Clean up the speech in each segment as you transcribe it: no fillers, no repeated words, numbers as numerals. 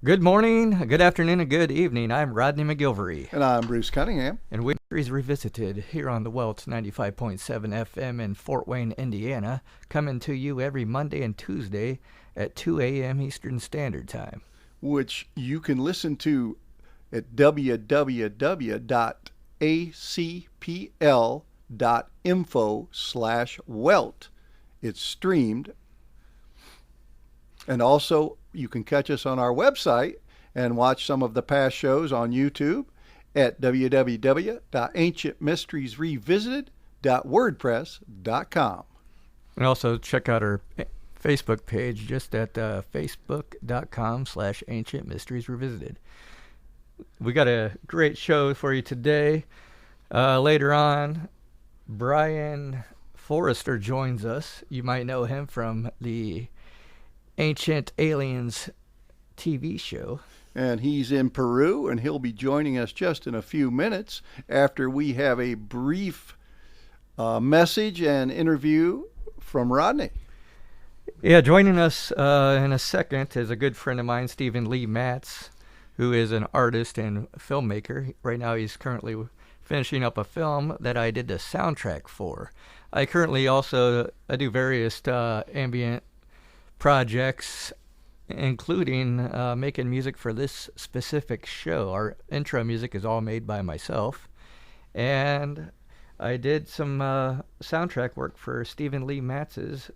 Good morning, good afternoon, and good evening. I'm Rodney McGillvary, And I'm Bruce Cunningham. and Mysteries Revisited here on the Welt 95.7 FM in Fort Wayne, Indiana, coming to you every Monday and Tuesday at 2 a.m. Eastern Standard Time. Which you can listen to at www.acpl.info/welt. It's streamed. And also, you can catch us on our website and watch some of the past shows on YouTube at www.ancientmysteriesrevisited.wordpress.com. And also check out our Facebook page just at facebook.com/Ancient Mysteries Revisited. We got a great show for you today. Later on, Brien Foerster joins us. You might know him from the Ancient Aliens TV show. And he's in Peru, and he'll be joining us just in a few minutes after we have a brief message and interview from Rodney. Yeah, joining us in a second is a good friend of mine, Lee Matz, who is an artist and filmmaker. Right now he's currently finishing up a film that I did the soundtrack for. I currently also do various ambient projects, including making music for this specific show. Our intro music is all made by myself, and I did some soundtrack work for Lee Matz's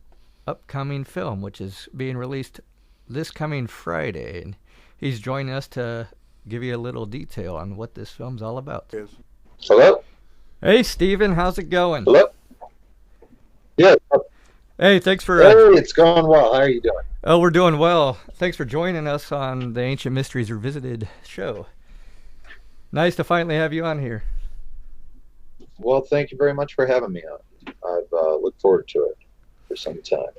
upcoming film, which is being released this coming Friday, and he's joining us to give you a little detail on what this film's all about. Hello? Hey, Stephen, how's it going? Hello? Yeah. Hey, thanks for... Hey, it's going well. How are you doing? Oh, we're doing well. Thanks for joining us on the Ancient Mysteries Revisited show. Nice to finally have you on here. Well, thank you very much for having me on. I've looked forward to it for some time.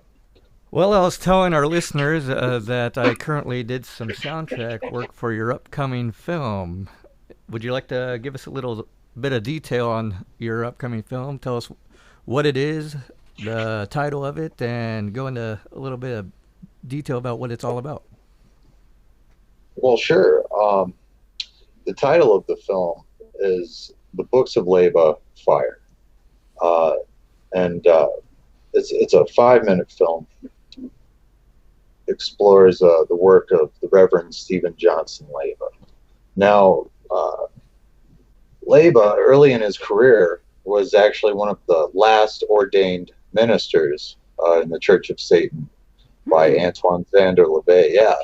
Well, I was telling our listeners that I currently did some soundtrack work for your upcoming film. Would you like to give us a little bit of detail on your upcoming film? Tell us what it is, the title of it, and go into a little bit of detail about what it's all about. Well, sure. The title of the film is The Books of Leba Fire. And it's a 5-minute film. Explores the work of the Reverend Stephen Johnson Leba. Now, Leba, early in his career, was actually one of the last ordained ministers in the Church of Satan by Antoine Zander LaVey. Yeah.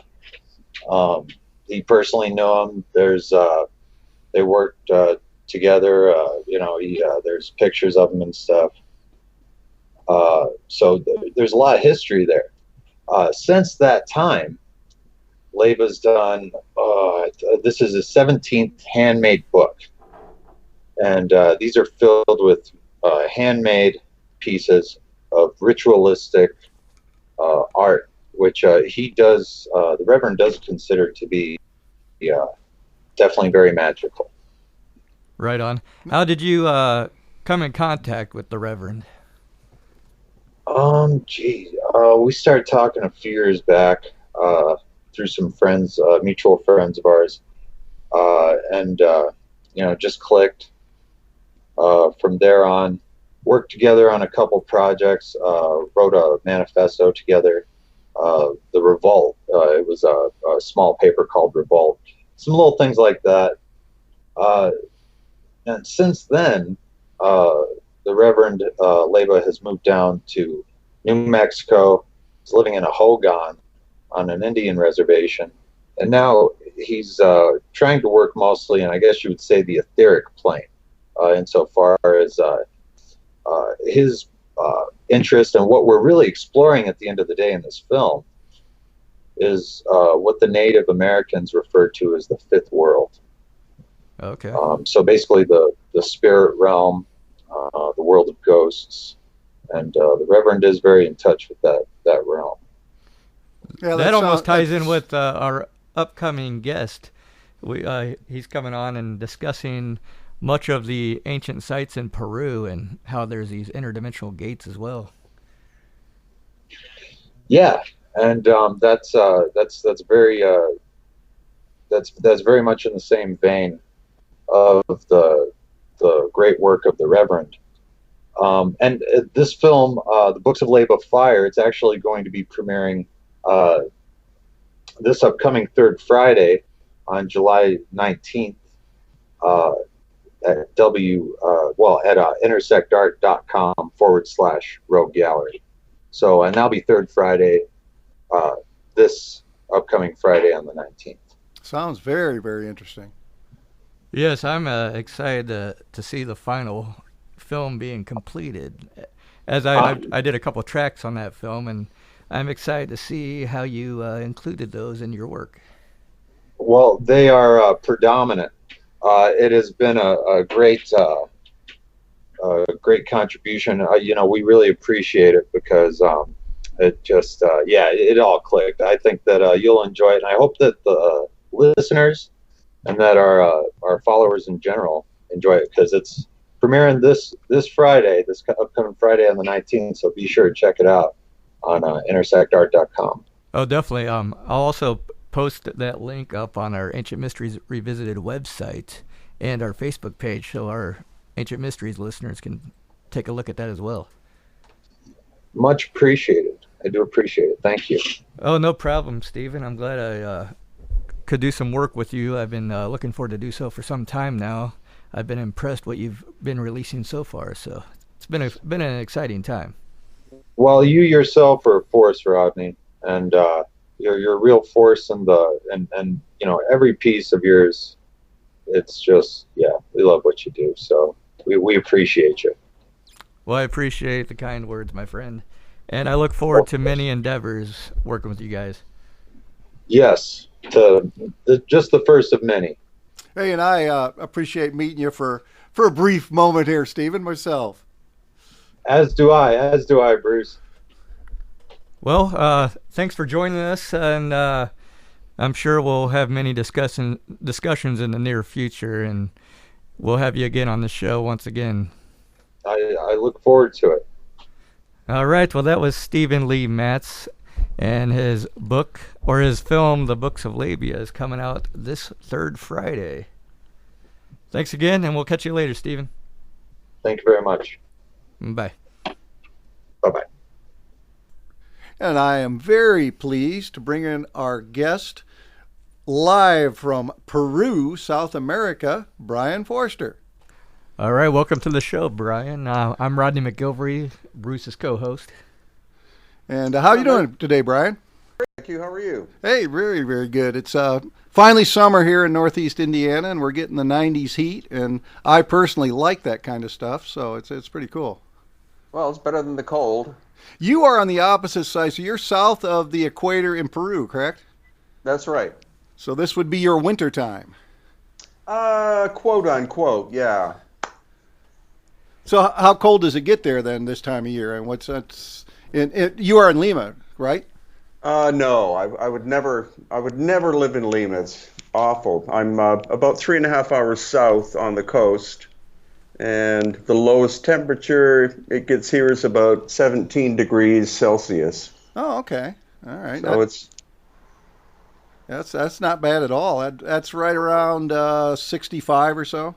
He personally knew him. They worked together. There's pictures of him and stuff. So there's a lot of history there. Since that time, Leba's done, this is his 17th handmade book. And these are filled with handmade pieces of ritualistic art, which the Reverend does consider to be definitely very magical. Right on. How did you come in contact with the Reverend? We started talking a few years back through some friends, mutual friends of ours, and just clicked. From there on, worked together on a couple projects, wrote a manifesto together, the Revolt. It was a small paper called Revolt. Some little things like that. And since then, the Reverend Leba has moved down to New Mexico. He's living in a hogan on an Indian reservation. And now he's trying to work mostly in, I guess you would say, the etheric plane, insofar as his interest and what we're really exploring at the end of the day in this film is what the Native Americans refer to as the fifth world. Okay. So basically the spirit realm, the world of ghosts, and the Reverend is very in touch with that realm. Yeah, that almost ties in with our upcoming guest. He's coming on and discussing much of the ancient sites in Peru and how there's these interdimensional gates as well. Yeah, and that's very that's very much in the same vein of the great work of the Reverend. And this film, The Books of Leba Fire, it's actually going to be premiering this upcoming third Friday on July 19th at intersectart.com/Rogue Gallery. So, and that'll be third Friday, this upcoming Friday on the 19th. Sounds very, very interesting. Yes, I'm excited to see the final film being completed. As I did a couple tracks on that film, and I'm excited to see how you included those in your work. Well, they are predominant. It has been a great contribution. We really appreciate it because it just, it all clicked. I think that you'll enjoy it, and I hope that the listeners and that our followers in general enjoy it, because it's premiering this Friday, this upcoming Friday on the 19th. So be sure to check it out on intersectart.com. Oh, definitely. I'll also post that link up on our Ancient Mysteries Revisited website and our Facebook page, so our Ancient Mysteries listeners can take a look at that as well. Much appreciated. I do appreciate it. Thank you. Oh, no problem, Stephen. I'm glad I could do some work with you. I've been looking forward to do so for some time now. I've been impressed what you've been releasing so far, so it's been an exciting time. Well, you yourself are a force, Rodney, and you're a real force in and every piece of yours. It's just, we love what you do, so we appreciate you. Well, I appreciate the kind words, my friend, and I look forward to many endeavors working with you guys. Yes, just the first of many. Hey, and I appreciate meeting you for a brief moment here, Stephen, myself. As do I, Bruce. Well, thanks for joining us, and I'm sure we'll have many discussions in the near future, and we'll have you again on the show once again. I look forward to it. All right, well, that was Stephen Lee Matz, and his book, or his film, The Books of Labia, is coming out this third Friday. Thanks again, and we'll catch you later, Stephen. Thank you very much. Bye. Bye-bye. And I am very pleased to bring in our guest live from Peru, South America, Brien Foerster. All right, welcome to the show, Brien. I'm Rodney McGillvary, Bruce's co-host. And how are you doing today, Brien? Thank you. How are you? Hey, very, very good. It's finally summer here in Northeast Indiana, and we're getting the 90s heat, and I personally like that kind of stuff, so it's pretty cool. Well, it's better than the cold. You are on the opposite side, so you're south of the equator in Peru, correct? That's right. So this would be your winter time. Quote unquote, yeah. So how cold does it get there then this time of year? And what's that's? You are in Lima, right? No, I would never live in Lima. It's awful. I'm about 3.5 hours south on the coast, and the lowest temperature it gets here is about 17 degrees Celsius. Oh, okay. All right. So that's not bad at all. That's right around 65 or so.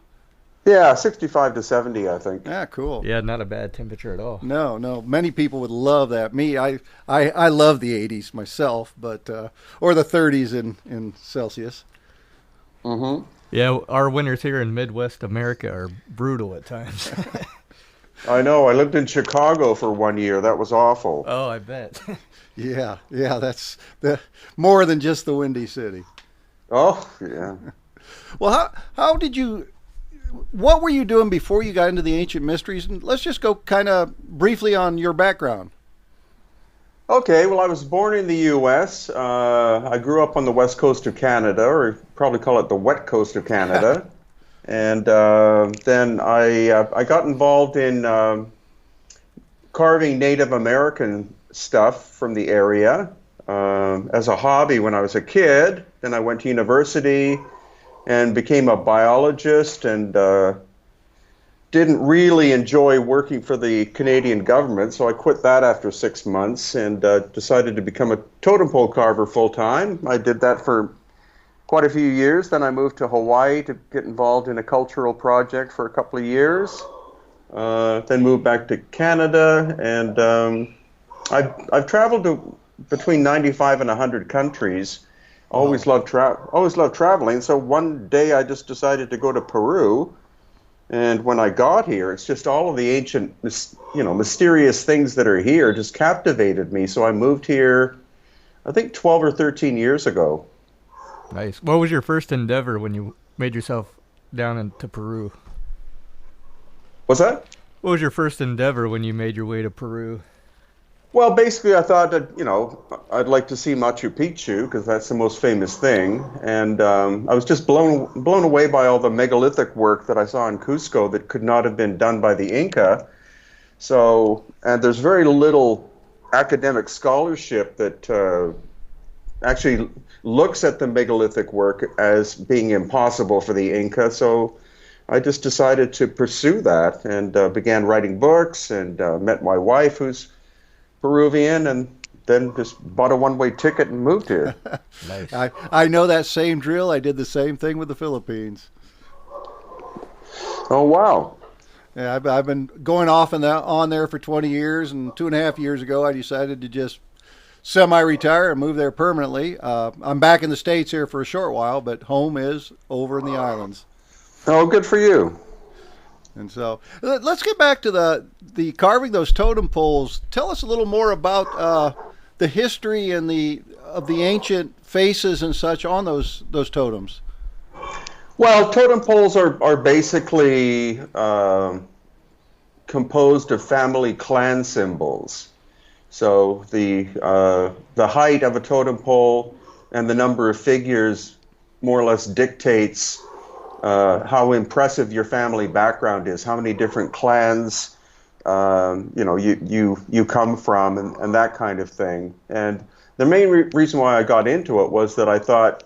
Yeah, 65 to 70, I think. Yeah, cool. Yeah, not a bad temperature at all. No. Many people would love that. Me, I love the 80s myself, but or the 30s in Celsius. Mm-hmm. Yeah, our winters here in Midwest America are brutal at times. I know. I lived in Chicago for 1 year. That was awful. Oh, I bet. Yeah, that's more than just the Windy City. Oh, yeah. Well, how did you? What were you doing before you got into the Ancient Mysteries? And let's just go kind of briefly on your background. Okay, well, I was born in the U.S. I grew up on the west coast of Canada, or probably call it the wet coast of Canada. And then I got involved in carving Native American stuff from the area as a hobby when I was a kid. Then I went to university and became a biologist, and didn't really enjoy working for the Canadian government, so I quit that after 6 months and decided to become a totem pole carver full-time. I did that for quite a few years. Then I moved to Hawaii to get involved in a cultural project for a couple of years. Then moved back to Canada, and I've traveled to between 95 and 100 countries. Always loved traveling. So one day I just decided to go to Peru, and when I got here, it's just all of the ancient, mysterious things that are here just captivated me. So I moved here, I think 12 or 13 years ago. Nice. What was your first endeavor when you made yourself down into Peru? What's that? What was your first endeavor when you made your way to Peru? Well, basically, I thought that, I'd like to see Machu Picchu because that's the most famous thing. And I was just blown away by all the megalithic work that I saw in Cusco that could not have been done by the Inca. So, and there's very little academic scholarship that actually looks at the megalithic work as being impossible for the Inca. So I just decided to pursue that and began writing books and met my wife, who's Peruvian, and then just bought a one-way ticket and moved here. Nice. I know that same drill. I did the same thing with the Philippines. Oh, wow. Yeah, I've been going off and on there for 20 years, and 2.5 years ago I decided to just semi-retire and move there permanently. I'm back in the States here for a short while, but home is over in the islands. Oh, good for you. And so let's get back to the carving those totem poles. Tell us a little more about the history and of the ancient faces and such on those totems. Well, totem poles are basically composed of family clan symbols. So the height of a totem pole and the number of figures more or less dictates how impressive your family background is, how many different clans you come from, and that kind of thing. And the main reason why I got into it was that I thought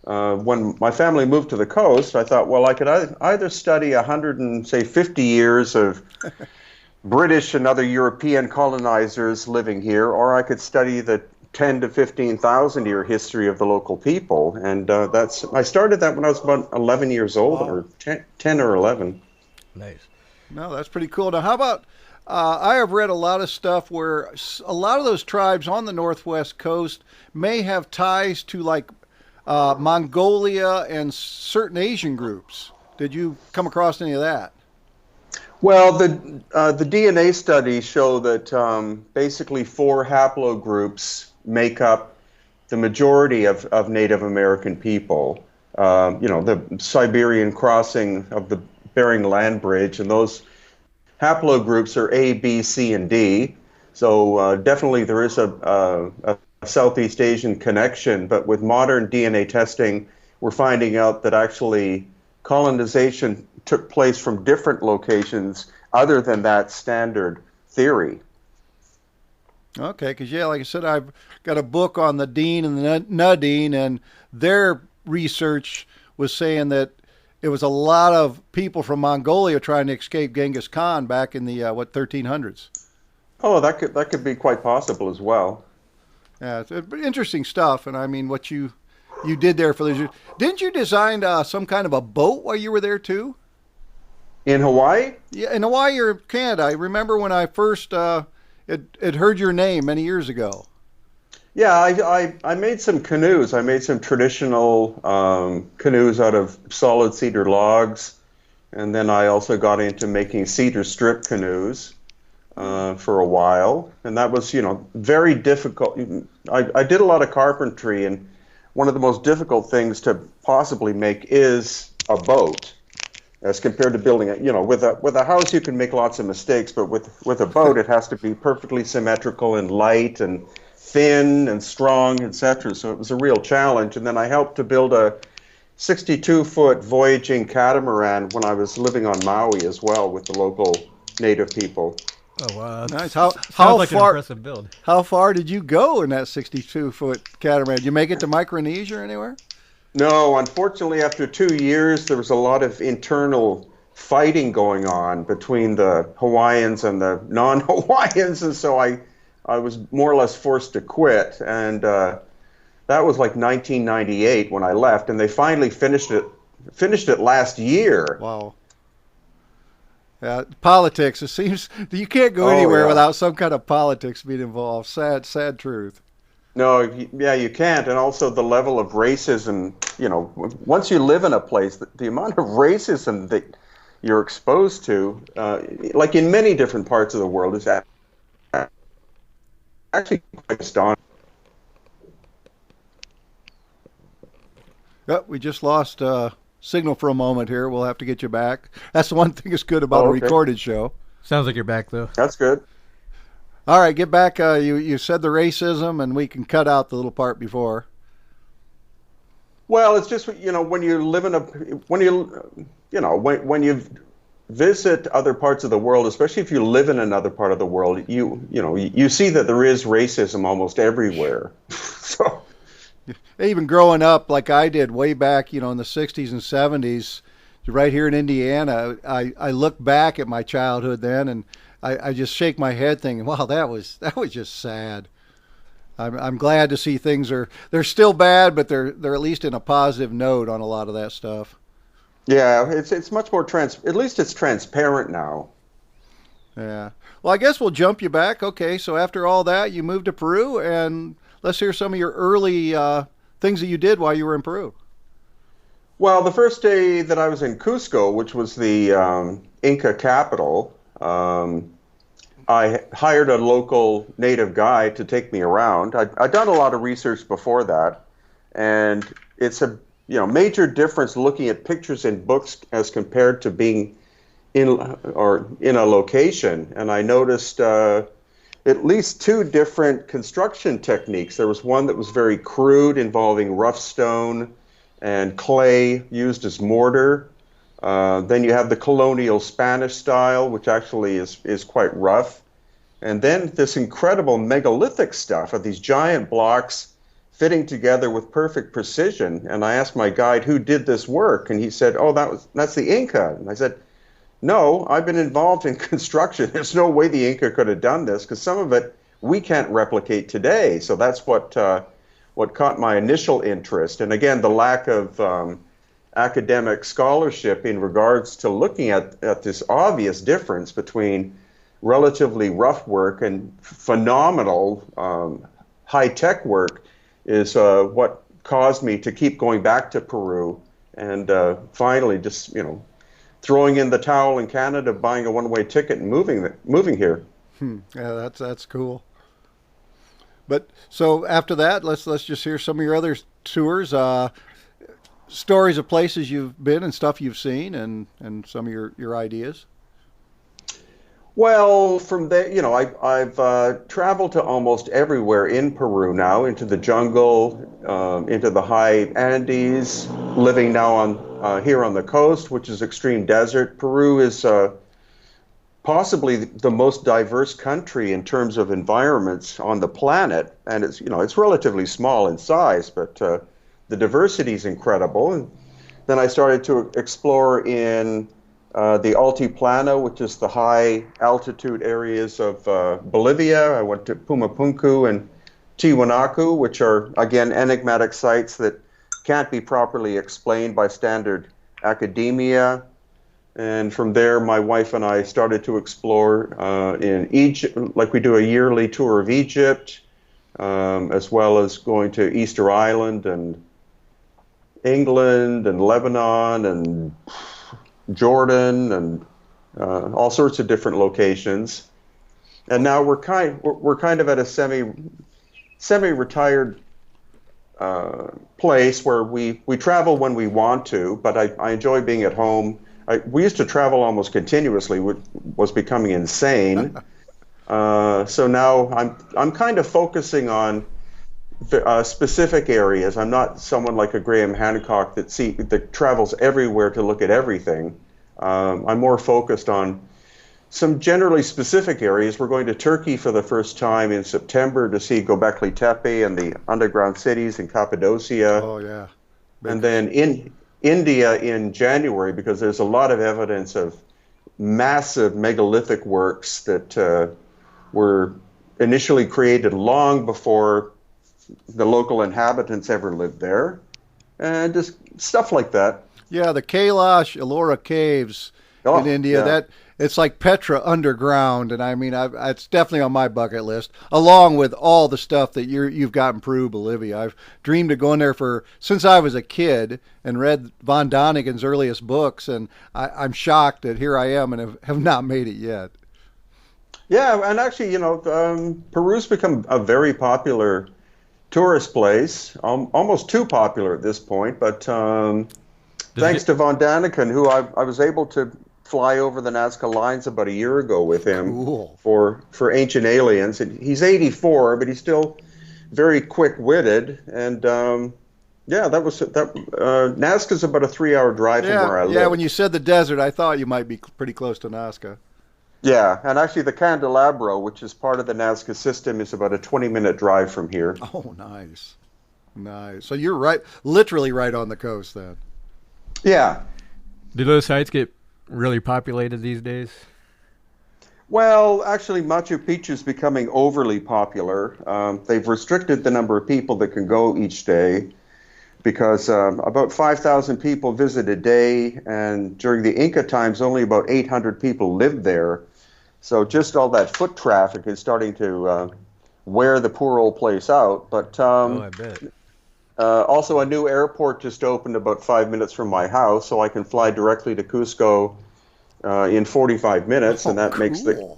when my family moved to the coast, I thought, well, I could either study 150 years of British and other European colonizers living here, or I could study the 10 to 15,000 year history of the local people. And I started that when I was about 11 years old, or 10 or 11. Nice. No, that's pretty cool. Now, how about, I have read a lot of stuff where a lot of those tribes on the northwest coast may have ties to like Mongolia and certain Asian groups. Did you come across any of that? Well, the DNA studies show that basically 4 haplogroups make up the majority of Native American people. The Siberian crossing of the Bering Land Bridge, and those haplogroups are A, B, C, and D. So definitely there is a Southeast Asian connection, but with modern DNA testing, we're finding out that actually colonization took place from different locations other than that standard theory. Okay, because like I said, I've got a book on the Dean and the Nadine, and their research was saying that it was a lot of people from Mongolia trying to escape Genghis Khan back in the 1300s. Oh, that could be quite possible as well. Yeah, it's interesting stuff, and I mean what you did there for those. Didn't you design some kind of a boat while you were there too? In Hawaii? Yeah, in Hawaii or Canada. I remember when I first had heard your name many years ago. Yeah, I made some canoes. I made some traditional canoes out of solid cedar logs, and then I also got into making cedar strip canoes for a while, and that was, very difficult. I did a lot of carpentry, and one of the most difficult things to possibly make is a boat, as compared to building it. With a house you can make lots of mistakes, but with a boat it has to be perfectly symmetrical and light and thin and strong, etc. So it was a real challenge. And then I helped to build a 62-foot voyaging catamaran when I was living on Maui as well with the local native people. Oh wow, nice. Sounds like an impressive build. How far did you go in that 62-foot catamaran? Did you make it to Micronesia or anywhere? No, unfortunately, after 2 years, there was a lot of internal fighting going on between the Hawaiians and the non-Hawaiians, and so I was more or less forced to quit. And That was like 1998 when I left, and they finally finished it last year. Wow. Politics, it seems you can't go anywhere without some kind of politics being involved. Sad truth. No, yeah, you can't. And also the level of racism, once you live in a place, the amount of racism that you're exposed to, like in many different parts of the world, is actually quite astonishing. Yep, we just lost signal for a moment here. We'll have to get you back. That's the one thing that's good about a recorded show. Sounds like you're back, though. That's good. All right, get back. You said the racism, and we can cut out the little part before. Well, it's just, when you live in when you visit other parts of the world, especially if you live in another part of the world, you see that there is racism almost everywhere. So. Even growing up like I did way back, in the 60s and 70s, right here in Indiana, I look back at my childhood then, and I just shake my head thinking, wow, that was just sad. I'm glad to see they're still bad, but they're at least in a positive note on a lot of that stuff. Yeah, it's much more at least it's transparent now. Yeah. Well, I guess we'll jump you back. Okay, so after all that, you moved to Peru, and let's hear some of your early things that you did while you were in Peru. Well, the first day that I was in Cusco, which was the Inca capital, I hired a local native guide to take me around. I'd done a lot of research before that, and it's a major difference looking at pictures in books as compared to being in a location. And I noticed at least two different construction techniques. There was one that was very crude, involving rough stone and clay used as mortar. Then you have the colonial Spanish style, which actually is quite rough. And then this incredible megalithic stuff of these giant blocks fitting together with perfect precision. And I asked my guide who did this work, and he said, "Oh, that's the Inca." And I said, "No, I've been involved in construction. There's no way the Inca could have done this, because some of it we can't replicate today." So that's what caught my initial interest. And again, the lack of academic scholarship in regards to looking at this obvious difference between relatively rough work and phenomenal high-tech work is what caused me to keep going back to Peru, and finally just throwing in the towel in Canada, buying a one-way ticket, and moving here. Yeah, that's cool. But so after that, let's just hear some of your other tours, stories of places you've been and stuff you've seen, and some of your ideas. Well, from there, I've traveled to almost everywhere in Peru now, into the jungle, into the high Andes, living now on here on the coast, which is extreme desert. Peru is possibly the most diverse country in terms of environments on the planet, and it's relatively small in size, but the diversity is incredible. And then I started to explore in the Altiplano, which is the high altitude areas of Bolivia. I went to Pumapunku and Tiwanaku, which are, again, enigmatic sites that can't be properly explained by standard academia. And from there, my wife and I started to explore in Egypt, like we do a yearly tour of Egypt, as well as going to Easter Island and England and Lebanon and Jordan and all sorts of different locations. And now we're kind of at a semi-retired place where we travel when we want to, but I enjoy being at home. We used to travel almost continuously, which was becoming insane. So now I'm kind of focusing on specific areas. I'm not someone like a Graham Hancock that travels everywhere to look at everything. I'm more focused on some generally specific areas. We're going to Turkey for the first time in September to see Göbekli Tepe and the underground cities in Cappadocia. Oh, yeah. And then in India in January, because there's a lot of evidence of massive megalithic works that were initially created long before the local inhabitants ever lived there, and just stuff like that. Yeah, the Kailash Ellora Caves in India. Yeah. That it's like Petra underground, and I mean, it's definitely on my bucket list, along with all the stuff that you've got in Peru, Bolivia. I've dreamed of going there since I was a kid and read von Daniken's earliest books, and I'm shocked that here I am and have not made it yet. Yeah, and actually, Peru's become a very popular tourist place, almost too popular at this point, but thanks to von Daniken, who I was able to fly over the Nazca lines about a year ago with him. Cool. for Ancient Aliens. And he's 84, but he's still very quick-witted, and Nazca's about a 3-hour drive from where I live. Yeah, when you said the desert, I thought you might be pretty close to Nazca. Yeah, and actually the Candelabro, which is part of the Nazca system, is about a 20-minute drive from here. Oh, nice. Nice. So you're literally right on the coast then. Yeah. Do those sites get really populated these days? Well, actually, Machu Picchu is becoming overly popular. They've restricted the number of people that can go each day because about 5,000 people visit a day, and during the Inca times, only about 800 people lived there. So just all that foot traffic is starting to wear the poor old place out. But I bet. also, a new airport just opened about 5 minutes from my house, so I can fly directly to Cusco in 45 minutes, and that makes the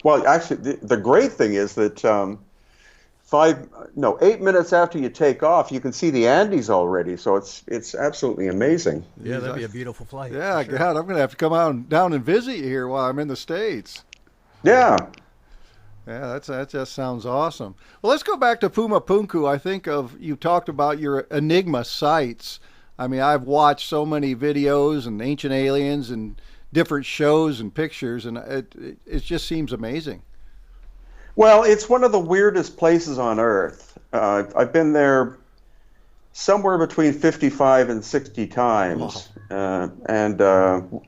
well. Actually, the great thing is that 8 minutes after you take off, you can see the Andes already. So it's absolutely amazing. Yeah, that'd be a beautiful flight. Yeah, sure. God, I'm going to have to come down and visit you here while I'm in the States. Yeah. Yeah, that just sounds awesome. Well, let's go back to Puma Punku. I think you talked about your Enigma sites. I mean, I've watched so many videos and Ancient Aliens and different shows and pictures, and it just seems amazing. Well, it's one of the weirdest places on Earth. I've been there somewhere between 55 and 60 times, and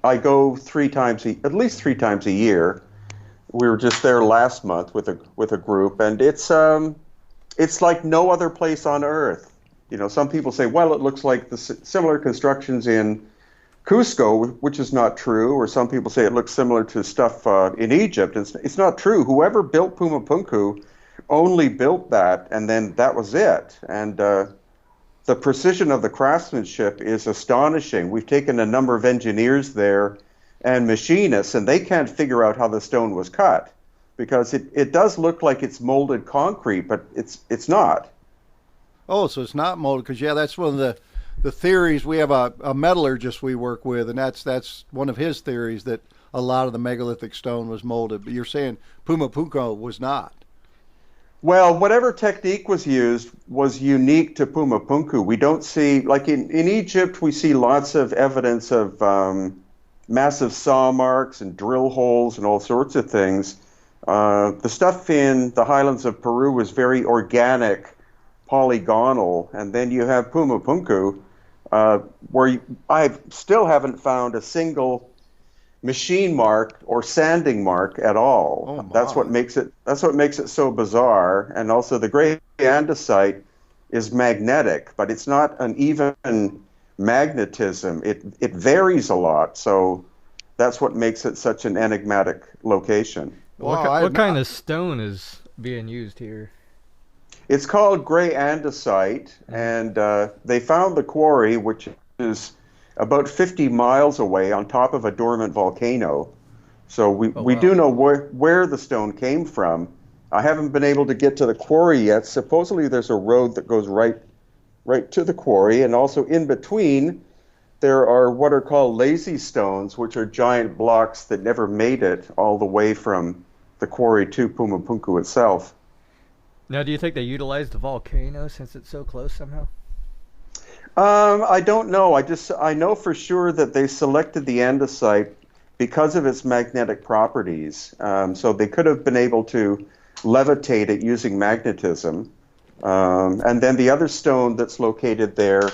I go at least three times a year. We were just there last month with a group, and it's like no other place on Earth. Some people say, well, it looks like the similar constructions in Cusco, which is not true, or some people say it looks similar to stuff in Egypt. It's not true. Whoever built Puma Punku only built that, and then that was it. And the precision of the craftsmanship is astonishing. We've taken a number of engineers there and machinists, and they can't figure out how the stone was cut, because it does look like it's molded concrete, but it's not. Oh, so it's not molded, because that's one of the theories. We have a metallurgist we work with, and that's one of his theories, that a lot of the megalithic stone was molded. But you're saying Puma Punku was not. Well, whatever technique was used was unique to Puma Punku. We don't see, like in Egypt, we see lots of evidence of massive saw marks and drill holes and all sorts of things. The stuff in the highlands of Peru was very organic, polygonal, and then you have Puma Punku, where I still haven't found a single machine mark or sanding mark at all. Oh, my. That's what makes it so bizarre. And also the gray andesite is magnetic, but it's not an even magnetism. It varies a lot, so that's what makes it such an enigmatic location. What kind of stone is being used here? It's called gray andesite, and they found the quarry, which is about 50 miles away on top of a dormant volcano. So we do know where the stone came from. I haven't been able to get to the quarry yet. Supposedly there's a road that goes right to the quarry, and also in between there are what are called lazy stones, which are giant blocks that never made it all the way from the quarry to Puma Punku itself. Now, do you think they utilized the volcano since it's so close somehow? I don't know. I know for sure that they selected the andesite because of its magnetic properties. So they could have been able to levitate it using magnetism. And then the other stone that's located there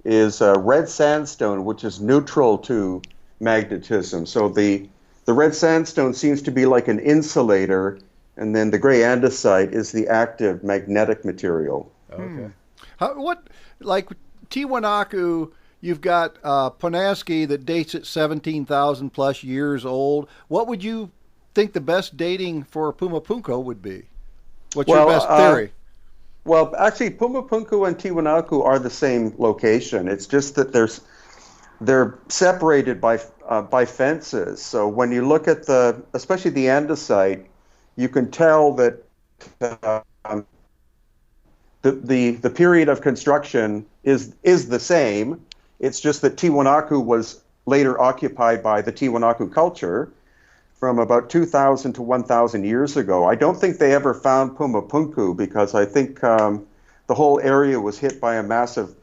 is red sandstone, which is neutral to magnetism. So the red sandstone seems to be like an insulator And then the gray andesite is the active magnetic material. Okay. Like Tiwanaku, you've got Ponansky that dates at 17,000 plus years old. What would you think the best dating for Pumapunku would be? What's your best theory? Well, actually, Pumapunku and Tiwanaku are the same location. It's just that they're separated by fences. So when you look at especially the andesite, you can tell that the period of construction is the same. It's just that Tiwanaku was later occupied by the Tiwanaku culture from about 2,000 to 1,000 years ago. I don't think they ever found Pumapunku because I think the whole area was hit by a massive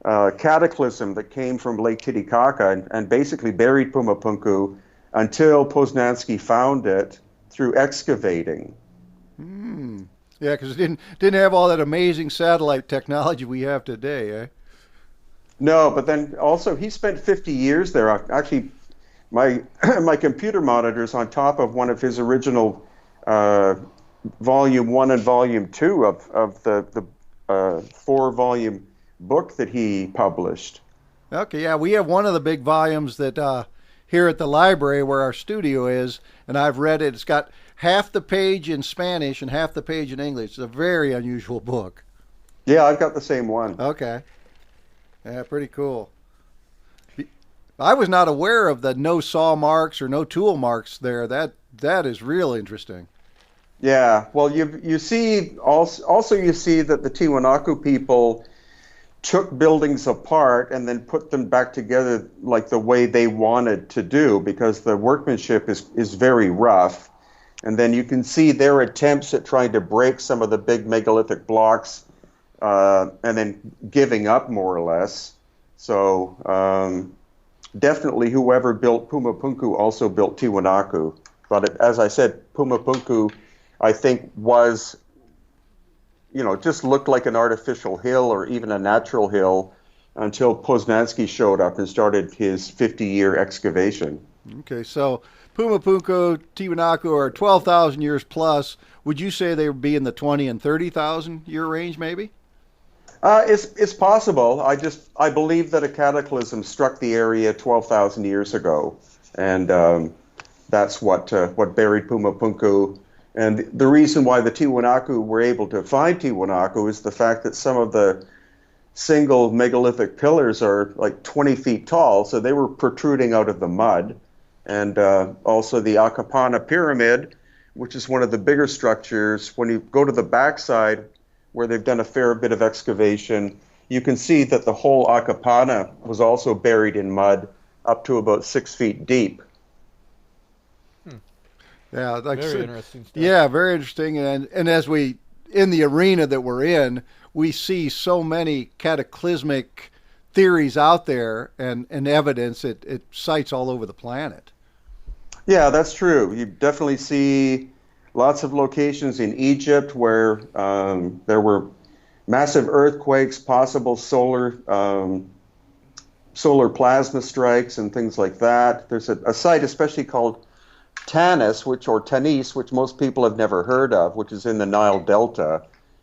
cataclysm that came from Lake Titicaca and basically buried Pumapunku until Poznański found it through excavating. Yeah, because it didn't have all that amazing satellite technology we have today, eh? No, but then also he spent 50 years there. Actually, my computer monitor's on top of one of his original volume 1 and volume 2 of the 4-volume book that he published. Okay, yeah, we have one of the big volumes that here at the library where our studio is, and I've read it. It's got half the page in Spanish and half the page in English. It's a very unusual book. Yeah, I've got the same one. Okay. Yeah, pretty cool. I was not aware of the no saw marks or no tool marks there. That is real interesting. Yeah, well, you see also you see that the Tiwanaku people took buildings apart and then put them back together like the way they wanted to do, because the workmanship is very rough. And then you can see their attempts at trying to break some of the big megalithic blocks and then giving up more or less. So definitely whoever built Pumapunku also built Tiwanaku. But as I said, Pumapunku, I think, was, just looked like an artificial hill or even a natural hill until Poznański showed up and started his 50-year excavation. Okay, so Pumapunku, Tiwanaku are 12,000 years plus. Would you say they would be in the 20 and 30,000 year range, maybe? It's possible. I believe that a cataclysm struck the area 12,000 years ago, and that's what buried Pumapunku. And the reason why the Tiwanaku were able to find Tiwanaku is the fact that some of the single megalithic pillars are like 20 feet tall, so they were protruding out of the mud. And also the Akapana Pyramid, which is one of the bigger structures. When you go to the backside, where they've done a fair bit of excavation, you can see that the whole Akapana was also buried in mud up to about 6 feet deep. Yeah, like very interesting stuff. Yeah, very interesting. And as we, in the arena that we're in, we see so many cataclysmic theories out there and evidence. It cites all over the planet. Yeah, that's true. You definitely see lots of locations in Egypt where there were massive earthquakes, possible solar plasma strikes, and things like that. There's a site especially called Tanis, Tanis, which most people have never heard of, which is in the Nile Delta,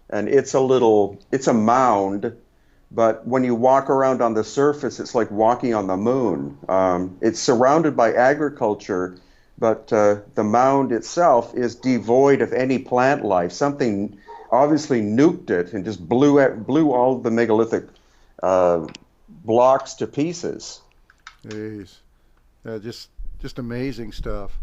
and it's a mound, but when you walk around on the surface, it's like walking on the moon. It's surrounded by agriculture, but the mound itself is devoid of any plant life. Something obviously nuked it and just blew all the megalithic blocks to pieces. Jeez. Yeah, just amazing stuff.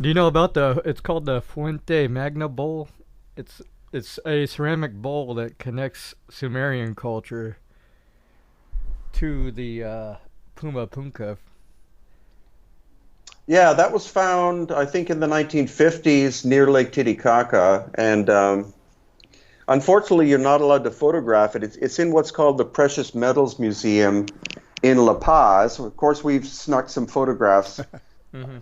Do you know about it's called the Fuente Magna Bowl? It's a ceramic bowl that connects Sumerian culture to the Pumapunku. Yeah, that was found, I think, in the 1950s near Lake Titicaca, and unfortunately, you're not allowed to photograph it. It's in what's called the Precious Metals Museum in La Paz. Of course, we've snuck some photographs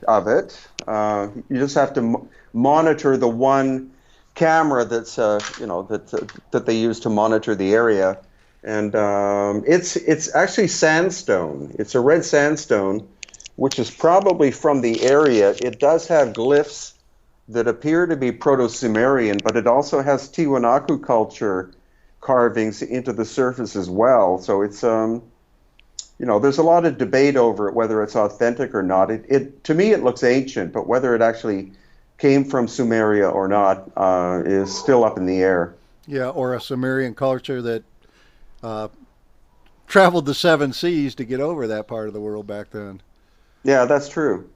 of it. You just have to monitor the one camera that's that they use to monitor the area, and it's actually sandstone. It's a red sandstone, which is probably from the area. It does have glyphs that appear to be Proto-Sumerian, but it also has Tiwanaku culture carvings into the surface as well. So it's, there's a lot of debate over it, whether it's authentic or not. To me, it looks ancient, but whether it actually came from Sumeria or not is still up in the air. Yeah, or a Sumerian culture that traveled the 7 seas to get over that part of the world back then. Yeah, that's true.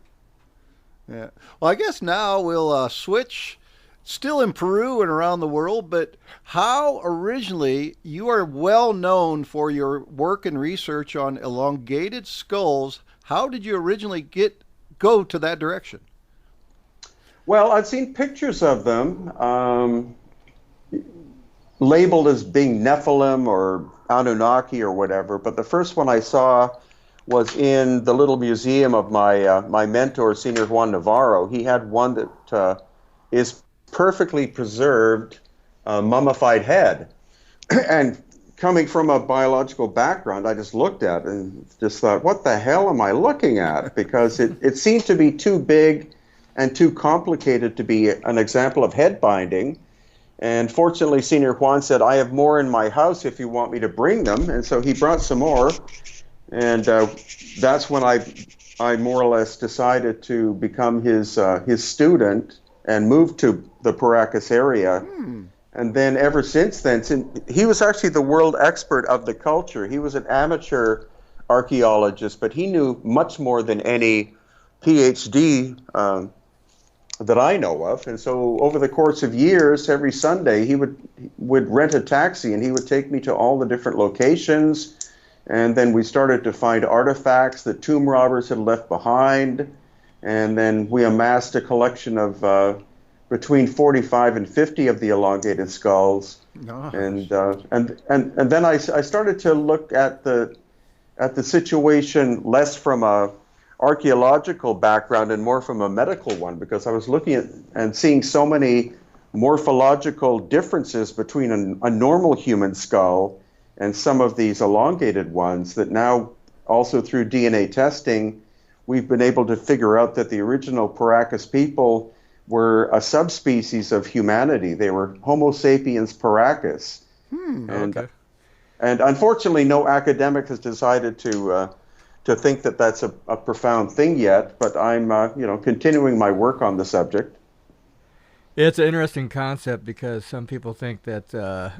Yeah. Well, I guess now we'll switch, still in Peru and around the world, but how originally, you are well known for your work and research on elongated skulls. How did you originally go to that direction? Well, I've seen pictures of them labeled as being Nephilim or Anunnaki or whatever, but the first one I saw was in the little museum of my mentor, Senior Juan Navarro. He had one that is perfectly preserved mummified head. And coming from a biological background, I just looked at it and just thought, what the hell am I looking at? Because it seemed to be too big and too complicated to be an example of head binding. And fortunately, Senior Juan said, I have more in my house if you want me to bring them. And so he brought some more. And that's when I more or less decided to become his student and move to the Paracas area. And then ever since then, he was actually the world expert of the culture. He was an amateur archaeologist, but he knew much more than any PhD that I know of. And so over the course of years, every Sunday, he would rent a taxi and he would take me to all the different locations. And then we started to find artifacts that tomb robbers had left behind. And then we amassed a collection of between 45 and 50 of the elongated skulls. Nice. And then I started to look at the situation less from a archaeological background and more from a medical one, because I was looking at and seeing so many morphological differences between a normal human skull and some of these elongated ones that now, also through DNA testing, we've been able to figure out that the original Paracas people were a subspecies of humanity. They were Homo sapiens Paracas. Okay. And unfortunately, no academic has decided to think that that's a profound thing yet, but I'm continuing my work on the subject. It's an interesting concept because some people think that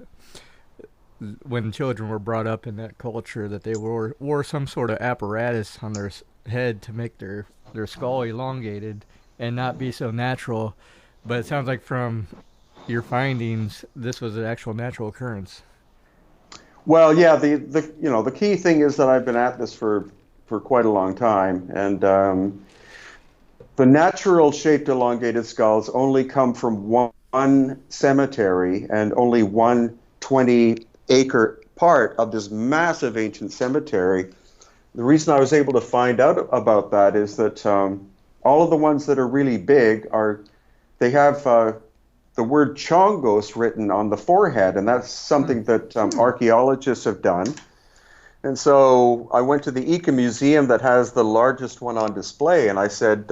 when children were brought up in that culture that they wore some sort of apparatus on their head to make their skull elongated and not be so natural. But it sounds like from your findings, this was an actual natural occurrence. Well, yeah, the key thing is that I've been at this for quite a long time, and the natural shaped elongated skulls only come from one cemetery and only one 20-acre part of this massive ancient cemetery. The reason I was able to find out about that is that all of the ones that are really big they have the word Chongos written on the forehead, and that's something that archaeologists have done. And so I went to the Ica Museum that has the largest one on display, and I said,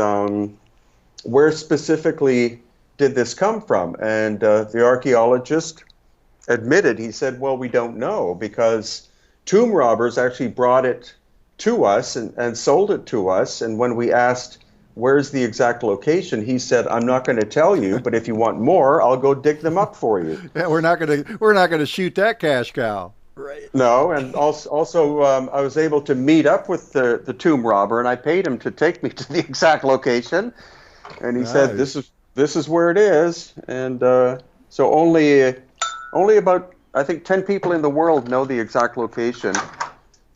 where specifically did this come from? And the archaeologist admitted, he said, well, we don't know, because tomb robbers actually brought it to us and sold it to us. And when we asked, where's the exact location, he said, I'm not going to tell you, but if you want more, I'll go dig them up for you. Yeah, we're not going to shoot that cash cow. Right. No, and also I was able to meet up with the tomb robber, and I paid him to take me to the exact location. And he said, this is where it is. And so only about, I think, 10 people in the world know the exact location.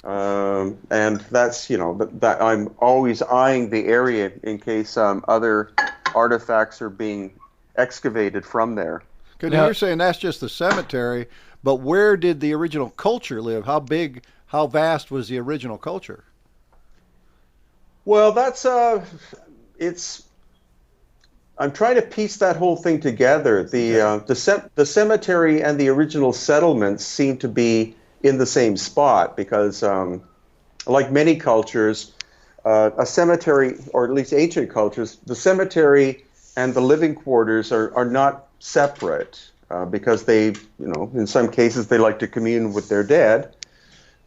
And that's, that I'm always eyeing the area in case other artifacts are being excavated from there. Because you're saying that's just the cemetery, but where did the original culture live? How big, how vast was the original culture? Well, that's, I'm trying to piece that whole thing together. The cemetery and the original settlements seem to be in the same spot because, like many cultures, a cemetery, or at least ancient cultures, the cemetery and the living quarters are not separate because they, in some cases they like to commune with their dead.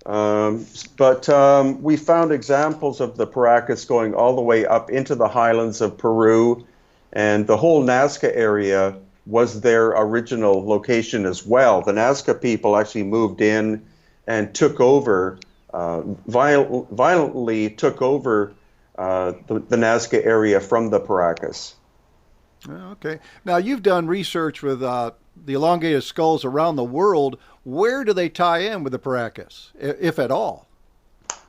But we found examples of the Paracas going all the way up into the highlands of Peru, and the whole Nazca area was their original location as well. The Nazca people actually moved in and took over, violently took over the Nazca area from the Paracas. Okay. Now, you've done research with the elongated skulls around the world. Where do they tie in with the Paracas, if at all?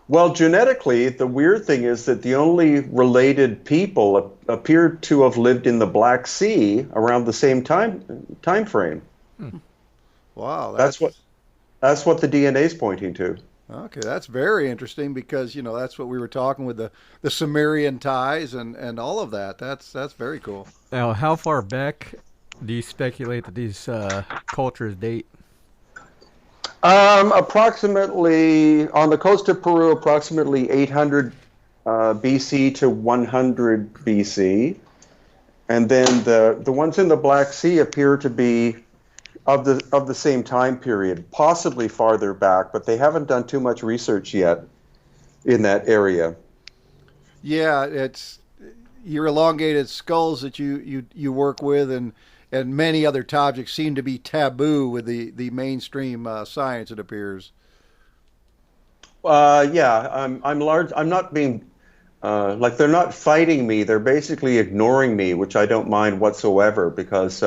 Well, genetically, the weird thing is that the only related people appear to have lived in the Black Sea around the same time frame. Wow, that's what the DNA is pointing to. Okay, that's very interesting because that's what we were talking with the Sumerian ties and all of that. That's very cool. Now, how far back do you speculate that these cultures date? Approximately, on the coast of Peru, approximately 800 BC to 100 BC. And then the ones in the Black Sea appear to be of the same time period, possibly farther back, but they haven't done too much research yet in that area. Yeah, it's your elongated skulls that you work with and many other topics seem to be taboo with the mainstream science, it appears. Yeah, I'm not being like they're not fighting me. They're basically ignoring me, which I don't mind whatsoever because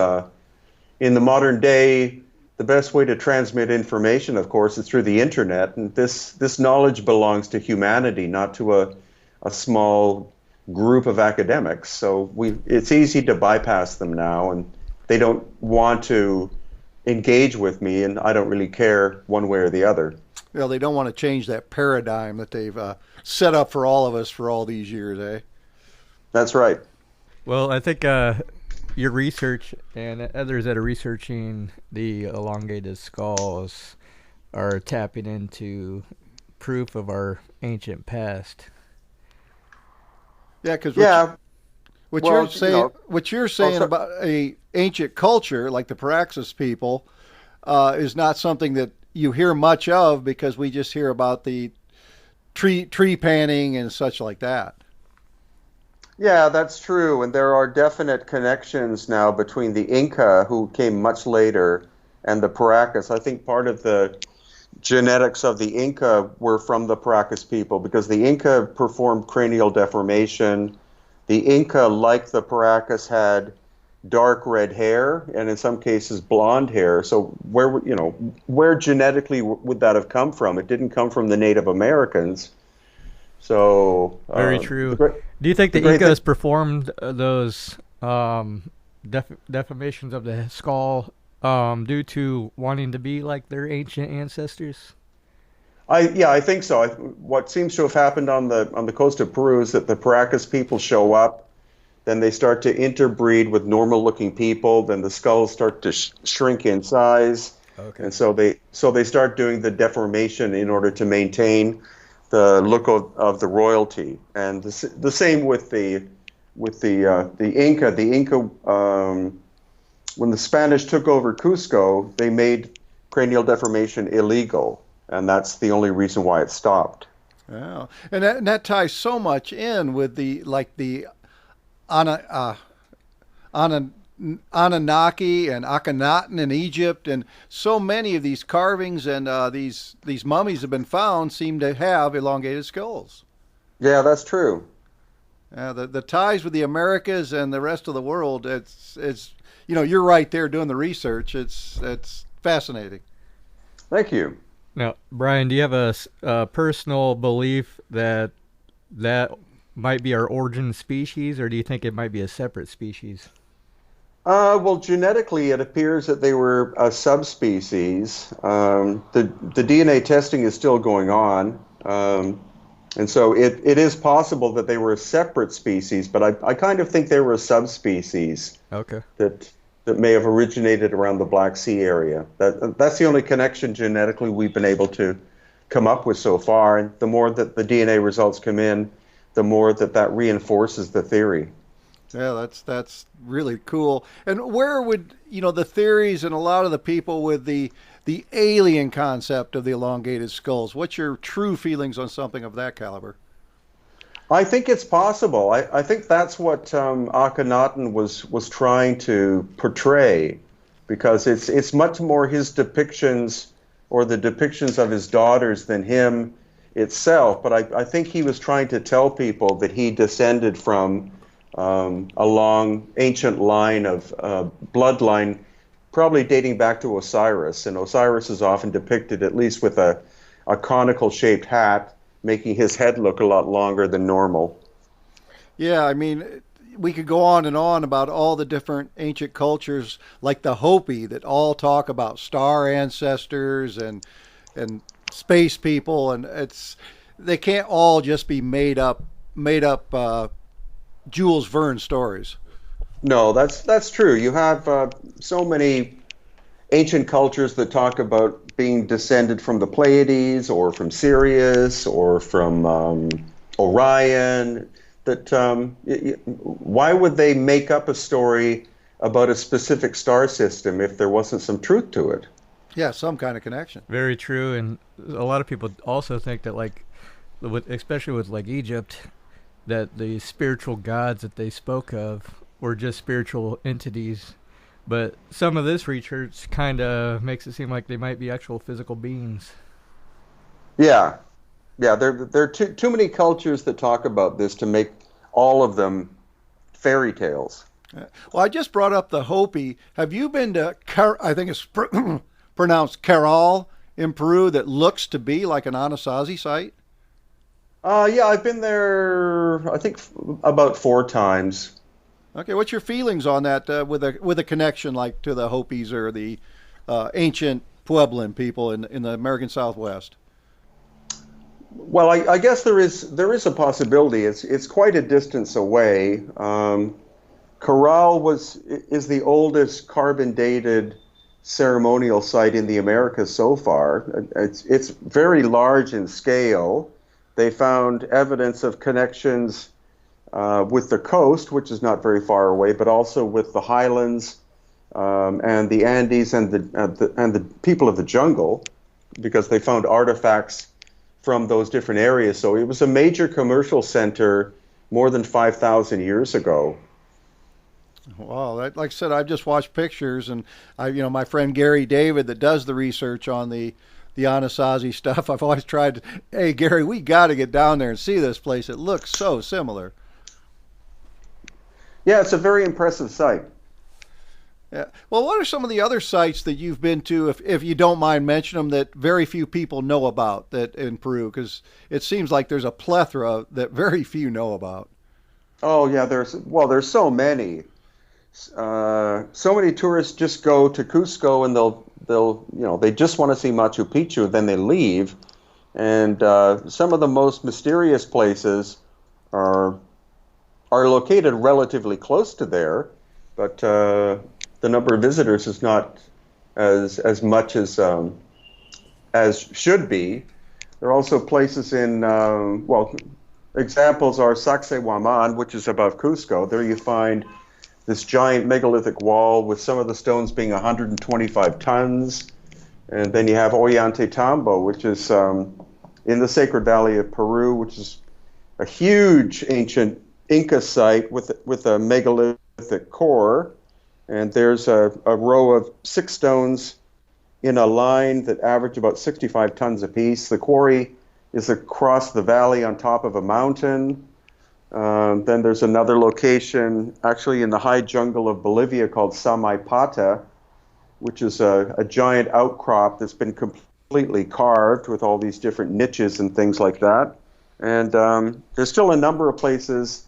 in the modern day, the best way to transmit information, of course, is through the internet, and this knowledge belongs to humanity, not to a small group of academics. So it's easy to bypass them now, and they don't want to engage with me, and I don't really care one way or the other. Well, they don't want to change that paradigm that they've set up for all of us for all these years, eh? That's right. Well, I think your research and others that are researching the elongated skulls are tapping into proof of our ancient past. Yeah, because what you're saying about a ancient culture like the Praxis people is not something that you hear much of because we just hear about the tree panning and such like that. Yeah, that's true, and there are definite connections now between the Inca, who came much later, and the Paracas. I think part of the genetics of the Inca were from the Paracas people because the Inca performed cranial deformation. The Inca, like the Paracas, had dark red hair and in some cases blonde hair. So where genetically would that have come from? It didn't come from the Native Americans. So very true. Do you think the Incas performed those deformations of the skull due to wanting to be like their ancient ancestors? I think so. What seems to have happened on the coast of Peru is that the Paracas people show up, then they start to interbreed with normal-looking people, then the skulls start to shrink in size, and so they start doing the deformation in order to maintain the look of the royalty. And the same with the Inca. The Inca, when the Spanish took over Cusco, they made cranial deformation illegal. And that's the only reason why it stopped. Yeah, and that ties so much in with the Anunnaki and Akhenaten in Egypt, and so many of these carvings and these mummies have been found seem to have elongated skulls. Yeah, that's true. The ties with the Americas and the rest of the world, it's you're right there doing the research. It's fascinating. Thank you. Now, Brien, do you have a personal belief that might be our origin species, or do you think it might be a separate species? Well, genetically, it appears that they were a subspecies. The DNA testing is still going on, and so it is possible that they were a separate species, but I kind of think they were a subspecies. Okay. That may have originated around the Black Sea area. That's the only connection genetically we've been able to come up with so far. And the more that the DNA results come in, the more that reinforces the theory. Yeah, that's really cool. And where would the theories and a lot of the people with the alien concept of the elongated skulls? What's your true feelings on something of that caliber? I think it's possible. I think that's what Akhenaten was trying to portray, because it's much more his depictions or the depictions of his daughters than him itself. But I think he was trying to tell people that he descended from a long ancient line of bloodline, probably dating back to Osiris. And Osiris is often depicted at least with a conical shaped hat, making his head look a lot longer than normal. Yeah, I mean, we could go on and on about all the different ancient cultures, like the Hopi, that all talk about star ancestors and space people, and they can't all just be made up Jules Verne stories. No, that's true. You have so many ancient cultures that talk about being descended from the Pleiades or from Sirius or from Orion. That why would they make up a story about a specific star system if there wasn't some truth to it? Yeah, some kind of connection. Very true, and a lot of people also think that, like, especially with like Egypt, that the spiritual gods that they spoke of were just spiritual entities. But some of this research kind of makes it seem like they might be actual physical beings. Yeah, there are too many cultures that talk about this to make all of them fairy tales. Well, I just brought up the Hopi. Have you been to, I think it's pronounced Caral in Peru, that looks to be like an Anasazi site? Yeah, I've been there, I think, about 4 times. Okay, what's your feelings on that with a connection like to the Hopis or the ancient Pueblan people in the American Southwest? Well, I guess there is a possibility. It's quite a distance away. Corral is the oldest carbon dated ceremonial site in the Americas so far. It's very large in scale. They found evidence of connections with the coast, which is not very far away, but also with the highlands and the Andes and the people of the jungle, because they found artifacts from those different areas. So it was a major commercial center more than 5,000 years ago. Wow, like I said, I've just watched pictures, and my friend Gary David that does the research on the Anasazi stuff. I've always tried to, hey Gary, we got to get down there and see this place. It looks so similar. Yeah, it's a very impressive site. Yeah. Well, what are some of the other sites that you've been to, if you don't mind mentioning them, that very few people know about that in Peru? Because it seems like there's a plethora that very few know about. Oh yeah, there's so many. So many tourists just go to Cusco and they just want to see Machu Picchu, then they leave. And some of the most mysterious places are located relatively close to there, but the number of visitors is not as much as should be. There are also places in examples are Sacsayhuaman, which is above Cusco. There you find this giant megalithic wall with some of the stones being 125 tons. And then you have Ollantaytambo, which is in the Sacred Valley of Peru, which is a huge ancient Inca site with a megalithic core. And there's a row of 6 stones in a line that average about 65 tons apiece. The quarry is across the valley on top of a mountain. Then there's another location actually in the high jungle of Bolivia called Samaipata, which is a giant outcrop that's been completely carved with all these different niches and things like that. And there's still a number of places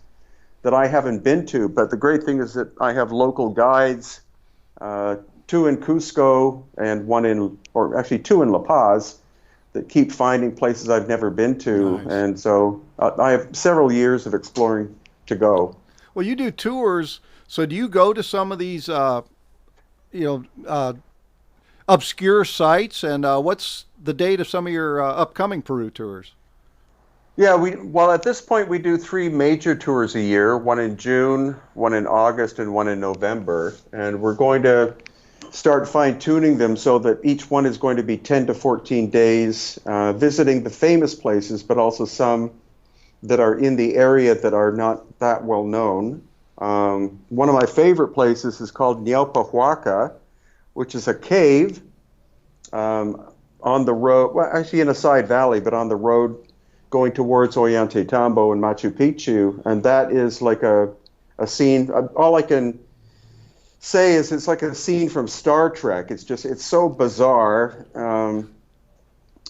that I haven't been to, but the great thing is that I have local guides, 2 in Cusco and 2 in La Paz, that keep finding places I've never been to. Nice. And so I have several years of exploring to go. Well, you do tours, so do you go to some of these, obscure sites? And what's the date of some of your upcoming Peru tours? Yeah, well, at this point we do 3 major tours a year, one in June, one in August, and one in November. And we're going to start fine-tuning them so that each one is going to be 10 to 14 days, visiting the famous places, but also some that are in the area that are not that well known. One of my favorite places is called Niaupahuaca, which is a cave on the road, well, actually in a side valley, but on the road going towards Ollantaytambo and Machu Picchu. And that is like a scene, all I can say is it's like a scene from Star Trek. It's so bizarre.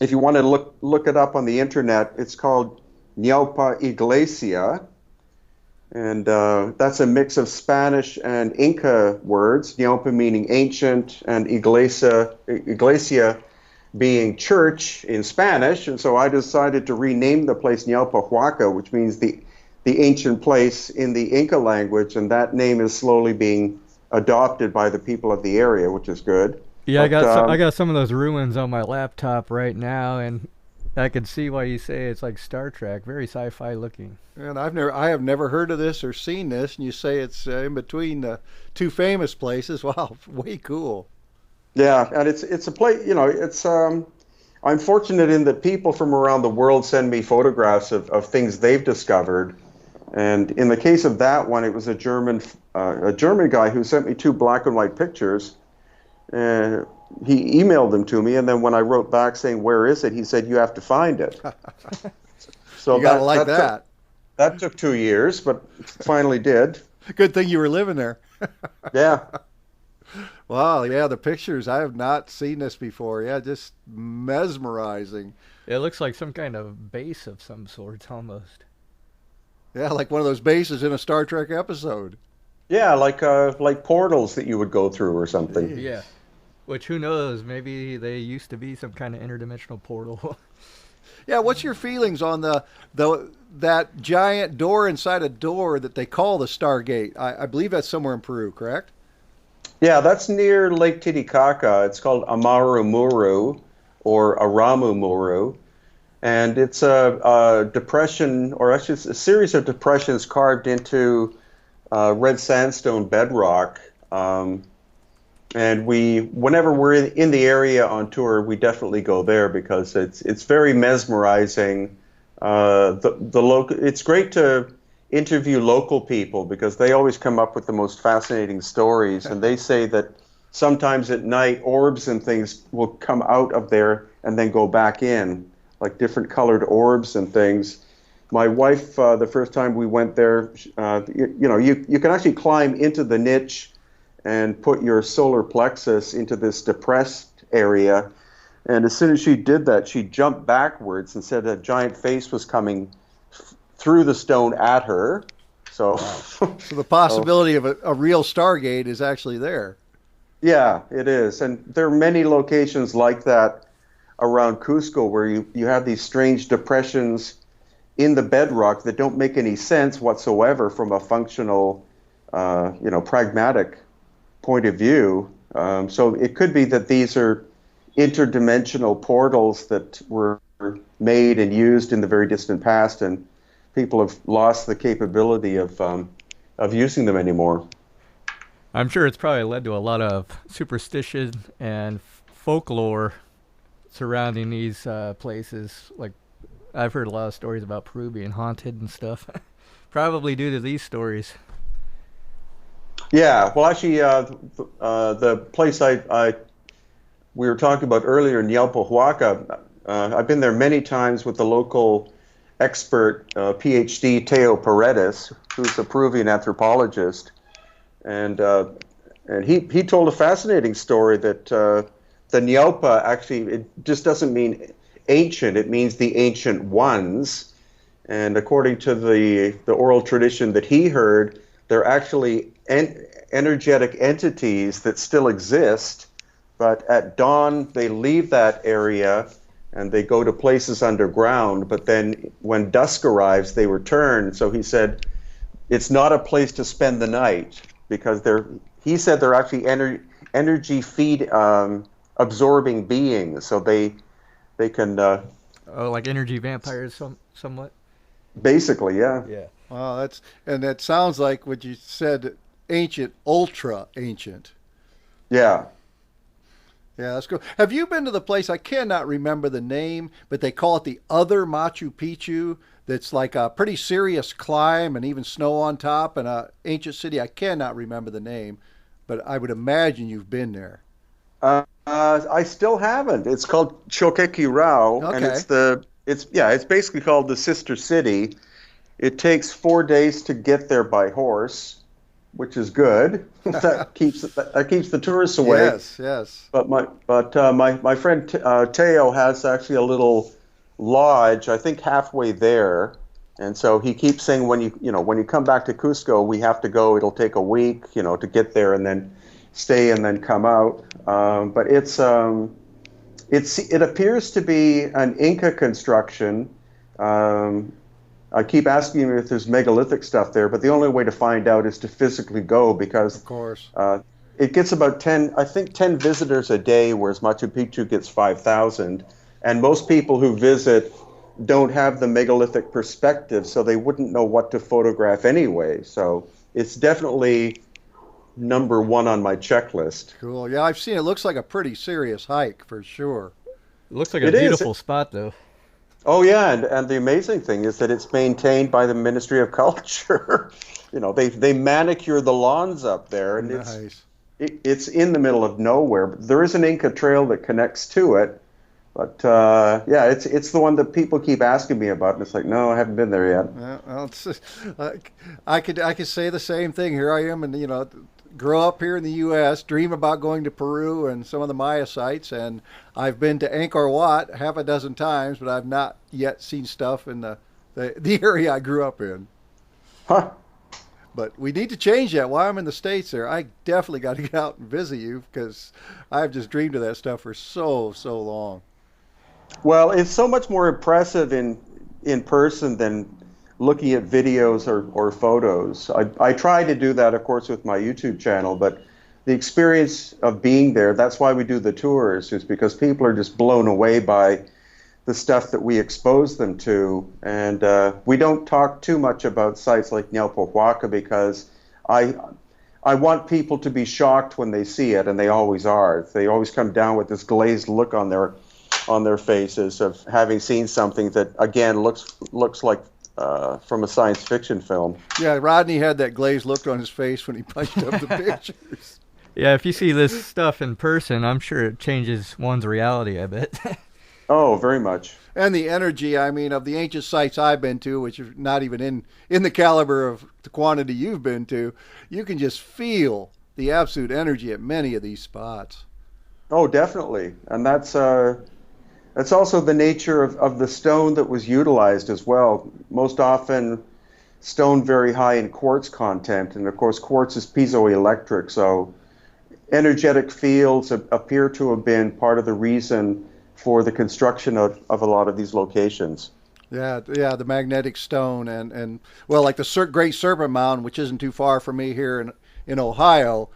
If you want to look it up on the internet, it's called Ñaupa Iglesia. And that's a mix of Spanish and Inca words, Ñaupa meaning ancient and iglesia being church in Spanish. And so I decided to rename the place Niaupahuaca, which means the ancient place in the Inca language, and that name is slowly being adopted by the people of the area, which is good. Yeah, but, I got some of those ruins on my laptop right now, and I can see why you say it's like Star Trek, very sci-fi looking. And I have never heard of this or seen this, and you say it's in between the two famous places. Wow, way cool. Yeah, and it's a place, I'm fortunate in that people from around the world send me photographs of things they've discovered. And in the case of that one, it was a German guy who sent me 2 black and white pictures. He emailed them to me, and then when I wrote back saying, "Where is it?" he said, "You have to find it." So you gotta like that. That took 2 years, but finally did. Good thing you were living there. Yeah. Wow, yeah, the pictures, I have not seen this before. Yeah, just mesmerizing. It looks like some kind of base of some sort, almost. Yeah, like one of those bases in a Star Trek episode. Yeah, like portals that you would go through or something. Yeah, which who knows, maybe they used to be some kind of interdimensional portal. Yeah, what's your feelings on that giant door inside a door that they call the Stargate? I believe that's somewhere in Peru, correct? Yeah, that's near Lake Titicaca. It's called Amaru Muru or Aramu Muru. And it's a depression, or actually it's a series of depressions carved into red sandstone bedrock. And whenever we're in the area on tour, we definitely go there because it's very mesmerizing. It's great to interview local people because they always come up with the most fascinating stories, and they say that sometimes at night orbs and things will come out of there and then go back in, like different colored orbs and things. My wife, the first time we went there, you can actually climb into the niche and put your solar plexus into this depressed area, and as soon as she did that, she jumped backwards and said a giant face was coming through the stone at her. So, so the possibility of a real Stargate is actually there. Yeah, it is. And there are many locations like that around Cusco where you have these strange depressions in the bedrock that don't make any sense whatsoever from a functional, pragmatic point of view. So it could be that these are interdimensional portals that were made and used in the very distant past, and people have lost the capability of using them anymore. I'm sure it's probably led to a lot of superstition and folklore surrounding these places. Like, I've heard a lot of stories about Peru being haunted and stuff, probably due to these stories. Yeah, well, actually, the place we were talking about earlier, Niaupahuaca, I've been there many times with the local expert, PhD Teo Paredes, who's a Peruvian anthropologist, and he told a fascinating story that the Ñaupa actually, it just doesn't mean ancient; it means the ancient ones. And according to the oral tradition that he heard, they're actually energetic entities that still exist, but at dawn they leave that area and they go to places underground, but then when dusk arrives, they return. So he said, it's not a place to spend the night because he said they're actually energy feed absorbing beings. So they can Oh, like energy vampires, somewhat. Basically, yeah. Yeah. Wow, that sounds like what you said, ancient, ultra ancient. Yeah. Yeah, that's cool. Have you been to the place? I cannot remember the name, but they call it the other Machu Picchu. That's like a pretty serious climb and even snow on top and a ancient city. I cannot remember the name, but I would imagine you've been there. I still haven't. It's called Choqquequirao, and Okay. it's basically called the Sister City. It takes 4 days to get there by horse, which is good. that keeps the tourists away. Yes, yes. But my friend Teo has actually a little lodge, I think halfway there, and so he keeps saying when you come back to Cusco, we have to go. It'll take a week, to get there and then stay and then come out. But it appears to be an Inca construction. I keep asking him if there's megalithic stuff there, but the only way to find out is to physically go because Of course. it gets about 10 visitors a day, whereas Machu Picchu gets 5,000. And most people who visit don't have the megalithic perspective, so they wouldn't know what to photograph anyway. So it's definitely number one on my checklist. Cool. Yeah, I've seen it. Looks like a pretty serious hike for sure. It looks like a It is. beautiful spot, though. Oh yeah, and the amazing thing is that it's maintained by the Ministry of Culture. They manicure the lawns up there, and Nice. it's in the middle of nowhere. There is an Inca trail that connects to it, but yeah, it's the one that people keep asking me about, and it's like, no, I haven't been there yet. Yeah, well, I could say the same thing. Here I am, and grow up here in the U.S., dream about going to Peru and some of the Maya sites, and I've been to Angkor Wat half a dozen times, but I've not yet seen stuff in the area I grew up in. Huh. But we need to change that. While I'm in the States there, I definitely got to get out and visit you because I've just dreamed of that stuff for so long. Well, it's so much more impressive in person than looking at videos or photos. I try to do that, of course, with my YouTube channel, but the experience of being there, that's why we do the tours, is because people are just blown away by the stuff that we expose them to. And we don't talk too much about sites like Nyalpohuaca because I want people to be shocked when they see it, and they always are. They always come down with this glazed look on their faces of having seen something that, again, looks like from a science fiction film. Yeah, Rodney had that glazed look on his face when he punched up the pictures. Yeah, if you see this stuff in person, I'm sure it changes one's reality, I bet. Oh, very much. And the energy, of the ancient sites I've been to, which are not even in the caliber of the quantity you've been to, you can just feel the absolute energy at many of these spots. Oh, definitely. And that's also the nature of the stone that was utilized as well. Most often, stone very high in quartz content, and of course, quartz is piezoelectric, so energetic fields appear to have been part of the reason for the construction of a lot of these locations. Yeah, the magnetic stone and well, like the Great Serpent Mound, which isn't too far from me here in Ohio.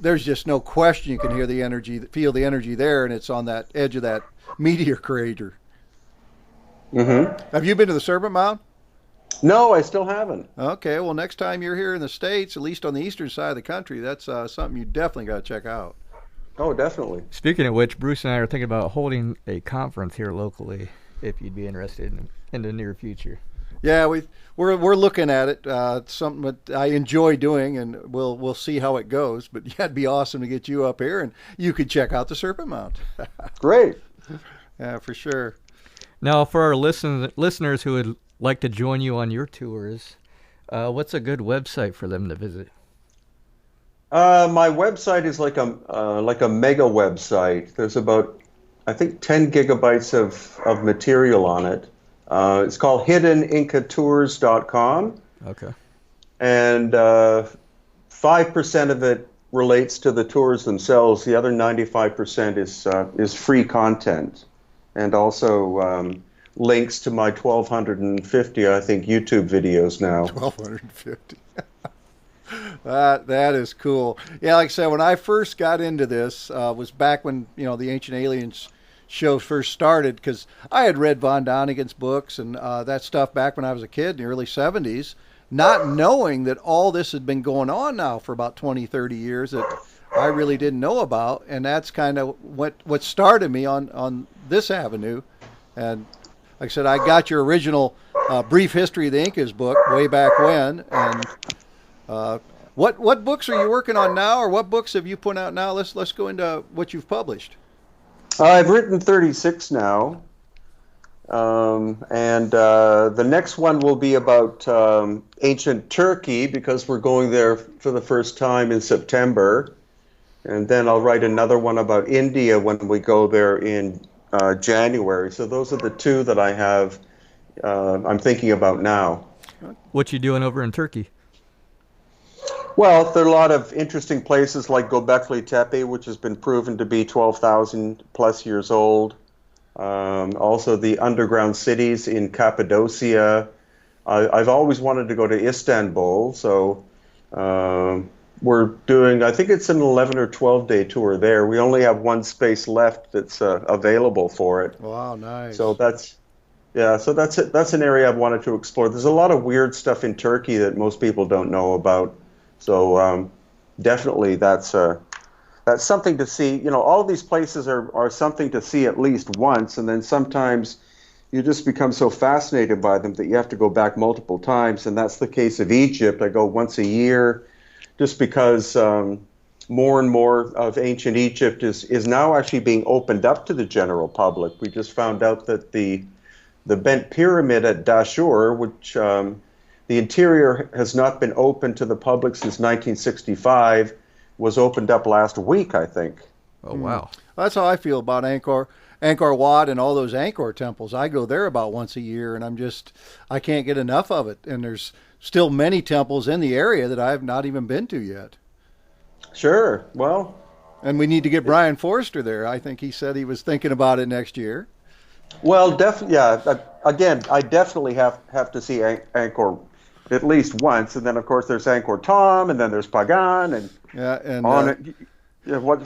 There's just no question you can hear the energy, feel the energy there, and it's on that edge of that meteor crater. Mm-hmm. Have you been to the Serpent Mound? No, I still haven't. Okay, well, next time you're here in the States, at least on the eastern side of the country, that's something you definitely got to check out. Oh, definitely. Speaking of which, Bruce and I are thinking about holding a conference here locally, if you'd be interested in the near future. Yeah, we're looking at it. It's something that I enjoy doing, and we'll see how it goes. But yeah, it'd be awesome to get you up here, and you could check out the Serpent Mound. Great. Yeah, for sure. Now, for our listeners who would like to join you on your tours, what's a good website for them to visit? My website is like a mega website. There's about, I think, 10 gigabytes of material on it. It's called hiddenincatours.com. Okay. And 5% of it relates to the tours themselves. The other 95% is free content, and also links to my 1,250, I think, YouTube videos now. 1,250. That is cool. Yeah, like I said, when I first got into this, was back when the Ancient Aliens show first started, because I had read Von Donigen's books and that stuff back when I was a kid in the early 70s, not knowing that all this had been going on now for about 20, 30 years that I really didn't know about. And that's kind of what started me on this avenue. And like I said, I got your original Brief History of the Incas book way back when. And what books are you working on now, or what books have you put out now? Let's go into what you've published. I've written 36 now. And the next one will be about ancient Turkey, because we're going there for the first time in September. And then I'll write another one about India when we go there in January. So those are the two that I have, I'm thinking about now. What you doing over in Turkey? Well, there are a lot of interesting places like Göbekli Tepe, which has been proven to be 12,000 plus years old. Also the underground cities in Cappadocia. I've always wanted to go to Istanbul, so we're doing, I think it's an 11 or 12 day tour there. We only have one space left that's available for it. Wow, nice. So that's it. That's an area I've wanted to explore. There's a lot of weird stuff in Turkey that most people don't know about. So definitely that's something to see. You know, all of these places are something to see at least once, and then sometimes you just become so fascinated by them that you have to go back multiple times, and that's the case of Egypt. I go once a year just because more and more of ancient Egypt is now actually being opened up to the general public. We just found out that the bent pyramid at Dashur, which the interior has not been open to the public since 1965, was opened up last week, I think. Oh, wow. That's how I feel about Angkor Wat and all those Angkor temples. I go there about once a year, and I can't get enough of it. And there's still many temples in the area that I've not even been to yet. Sure. Well. And we need to get Brien Foerster there. I think he said he was thinking about it next year. Well, yeah. Again, I definitely have to see Angkor at least once, and then of course there's Angkor Thom, and then there's Pagan, and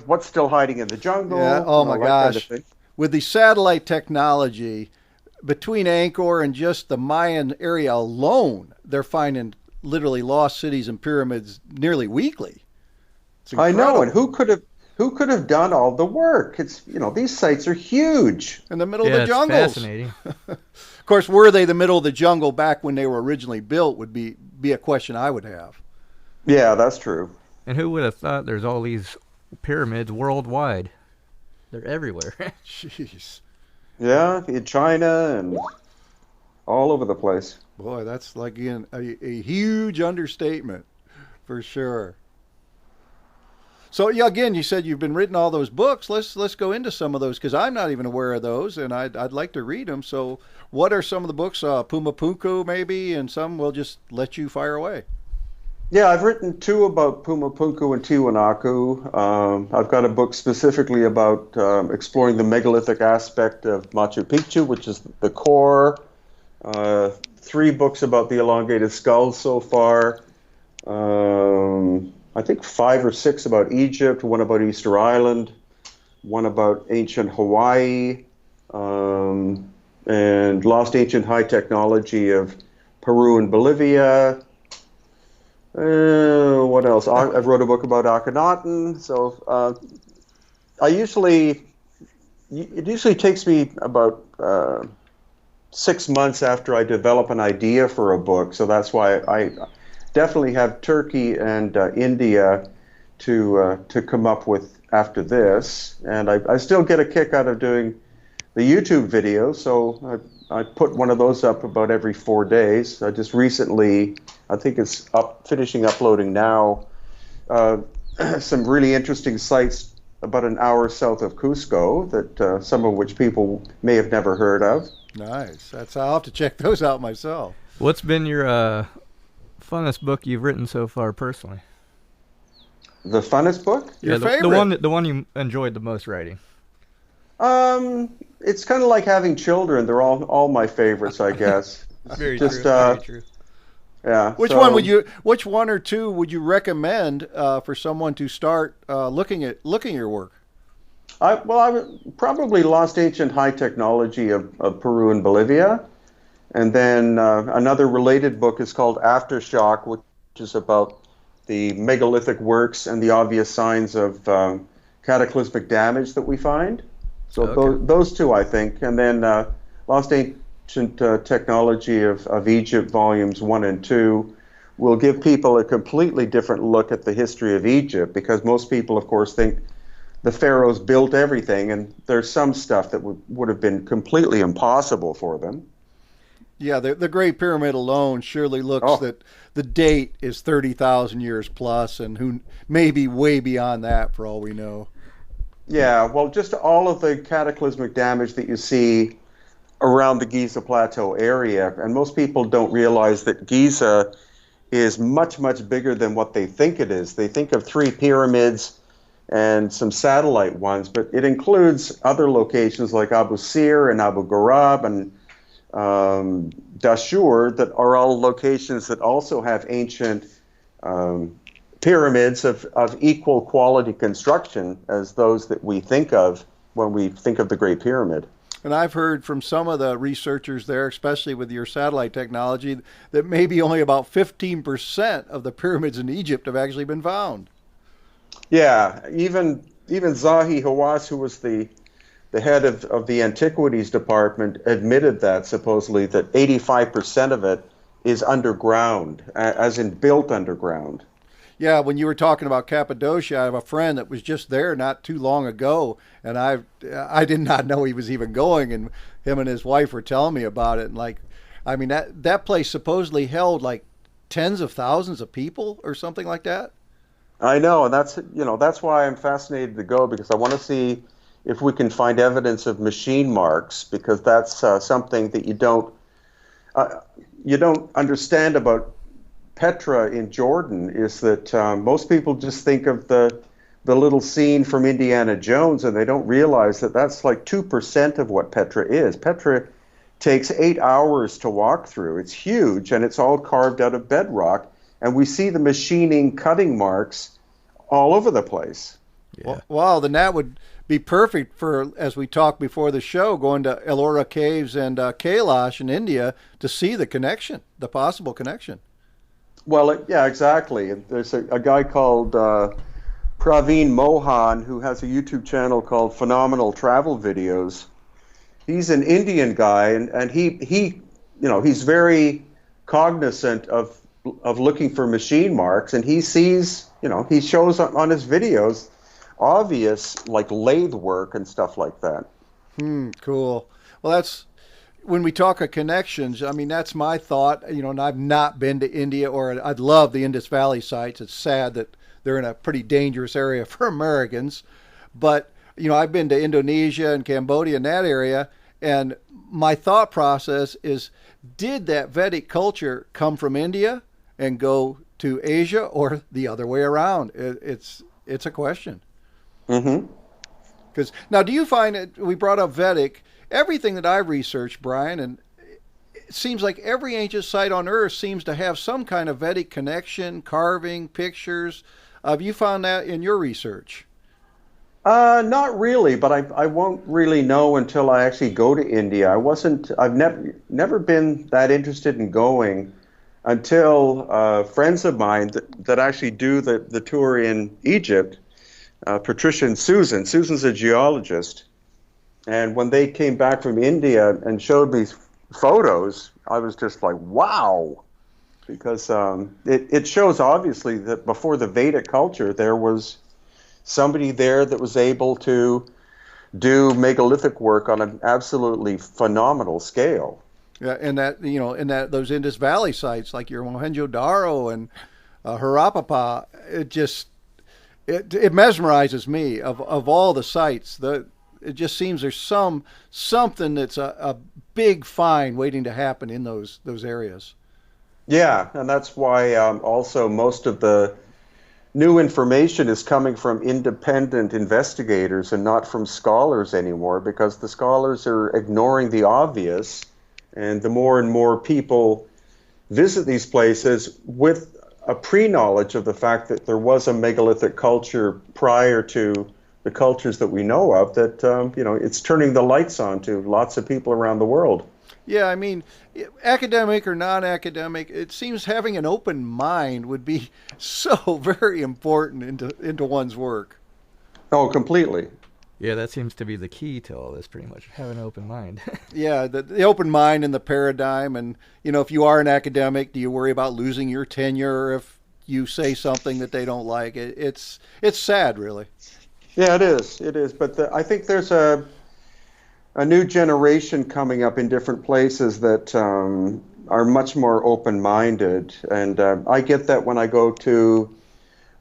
what's still hiding in the jungle? Yeah. Oh my gosh! Kind of with the satellite technology, between Angkor and just the Mayan area alone, they're finding literally lost cities and pyramids nearly weekly. I know, and who could have done all the work? It's, these sites are huge. In the middle of the jungles. It's fascinating. Of course, were they the middle of the jungle back when they were originally built would be a question I would have. Yeah, that's true. And who would have thought there's all these pyramids worldwide? They're everywhere. Jeez. Yeah, in China and all over the place. Boy, that's like a huge understatement for sure. So yeah, again, you said you've been written all those books. Let's go into some of those, because I'm not even aware of those, and I'd like to read them. So what are some of the books? Pumapunku maybe, and some we'll just let you fire away. Yeah, I've written two about Pumapunku and Tiwanaku. I've got a book specifically about exploring the megalithic aspect of Machu Picchu, which is the core. 3 books about the elongated skulls so far. I think 5 or 6 about Egypt, one about Easter Island, one about ancient Hawaii, and lost ancient high technology of Peru and Bolivia. What else? I wrote a book about Akhenaten. So it usually takes me about 6 months after I develop an idea for a book. So that's why I definitely have Turkey and India to come up with after this. And I still get a kick out of doing the YouTube videos. So I put one of those up about every 4 days. I just recently, I think it's finishing uploading now, some really interesting sites about an hour south of Cusco that some of which people may have never heard of. Nice. I'll have to check those out myself. What's been your funnest book you've written so far personally? The funnest book? Your favorite? The one you enjoyed the most writing. It's kind of like having children. They're all my favorites, I guess. Very true. Yeah. Which one or two would you recommend for someone to start looking at your work? I would probably Lost Ancient High Technology of Peru and Bolivia. And then another related book is called Aftershock, which is about the megalithic works and the obvious signs of cataclysmic damage that we find. So those two, I think. And then Lost Ancient Technology of Egypt, volumes 1 and 2, will give people a completely different look at the history of Egypt, because most people, of course, think the pharaohs built everything, and there's some stuff that would have been completely impossible for them. Yeah, the Great Pyramid alone surely looks that the date is 30,000 years plus, and who maybe way beyond that for all we know. Yeah, well, just all of the cataclysmic damage that you see around the Giza Plateau area, and most people don't realize that Giza is much, much bigger than what they think it is. They think of 3 pyramids and some satellite ones, but it includes other locations like Abu Sir and Abu Ghurab and Dashur, that are all locations that also have ancient pyramids of equal quality construction as those that we think of when we think of the Great Pyramid. And I've heard from some of the researchers there, especially with your satellite technology, that maybe only about 15% of the pyramids in Egypt have actually been found. Yeah, even Zahi Hawass, who was the head of the antiquities department, admitted that supposedly that 85% of it is underground, as in built underground. Yeah, when you were talking about Cappadocia, I have a friend that was just there not too long ago, and I did not know he was even going, and him and his wife were telling me about it. And that place supposedly held like tens of thousands of people or something like that. I know, and that's why I'm fascinated to go, because I want to see if we can find evidence of machine marks, because that's something that you don't understand about Petra in Jordan, is that most people just think of the little scene from Indiana Jones, and they don't realize that that's like 2% of what Petra is. Petra takes 8 hours to walk through. It's huge, and it's all carved out of bedrock, and we see the machining cutting marks all over the place. Yeah. Wow, then that would be perfect for, as we talked before the show, going to Ellora Caves and Kailash in India to see the connection, the possible connection. Well, yeah, exactly. There's a guy called Praveen Mohan who has a YouTube channel called Phenomenal Travel Videos. He's an Indian guy, and he's very cognizant of looking for machine marks, and he sees, he shows on his videos obvious like lathe work and stuff like that. Cool. Well, that's when we talk of connections. I mean, that's my thought. And I've not been to India, or I'd love the Indus Valley sites. It's sad that they're in a pretty dangerous area for Americans, but I've been to Indonesia and Cambodia in that area, and my thought process is, did that Vedic culture come from India and go to Asia, or the other way around? It's a question. Mm-hmm. Because now, do you find it? We brought up Vedic. Everything that I've researched, Brien, and it seems like every ancient site on Earth seems to have some kind of Vedic connection, carving, pictures. Have you found that in your research? Not really, but I won't really know until I actually go to India. I've never been that interested in going until friends of mine that actually do the tour in Egypt, Patricia and Susan. Susan's a geologist. And when they came back from India and showed me photos, I was just like, wow. Because it shows obviously that before the Vedic culture, there was somebody there that was able to do megalithic work on an absolutely phenomenal scale. Yeah, and those Indus Valley sites like your Mohenjo-Daro and Harappa, it mesmerizes me. Of all the sites, it just seems there's something that's a big find waiting to happen in those areas. Yeah, and that's why also most of the new information is coming from independent investigators and not from scholars anymore, because the scholars are ignoring the obvious, and the more and more people visit these places with a pre-knowledge of the fact that there was a megalithic culture prior to the the cultures that we know of, that it's turning the lights on to lots of people around the world. Yeah, I mean, academic or non-academic, it seems having an open mind would be so very important into one's work. Oh, completely. Yeah, that seems to be the key to all this, pretty much. Have an open mind. Yeah, the open mind and the paradigm. And, if you are an academic, do you worry about losing your tenure if you say something that they don't like? It's sad, really. Yeah, it is. It is. But I think there's a new generation coming up in different places that are much more open-minded. And I get that when I go to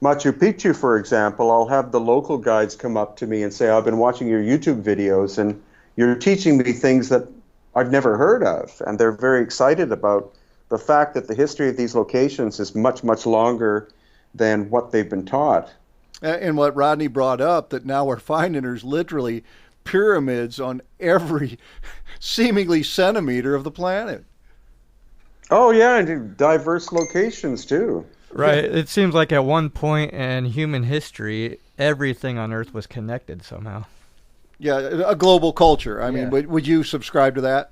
Machu Picchu, for example. I'll have the local guides come up to me and say, I've been watching your YouTube videos and you're teaching me things that I've never heard of. And they're very excited about the fact that the history of these locations is much, much longer than what they've been taught. And what Rodney brought up, that now we're finding there's literally pyramids on every seemingly centimeter of the planet. Oh, yeah, and diverse locations, too. Right. It seems like at one point in human history, everything on Earth was connected somehow. Yeah, a global culture. I mean, would you subscribe to that?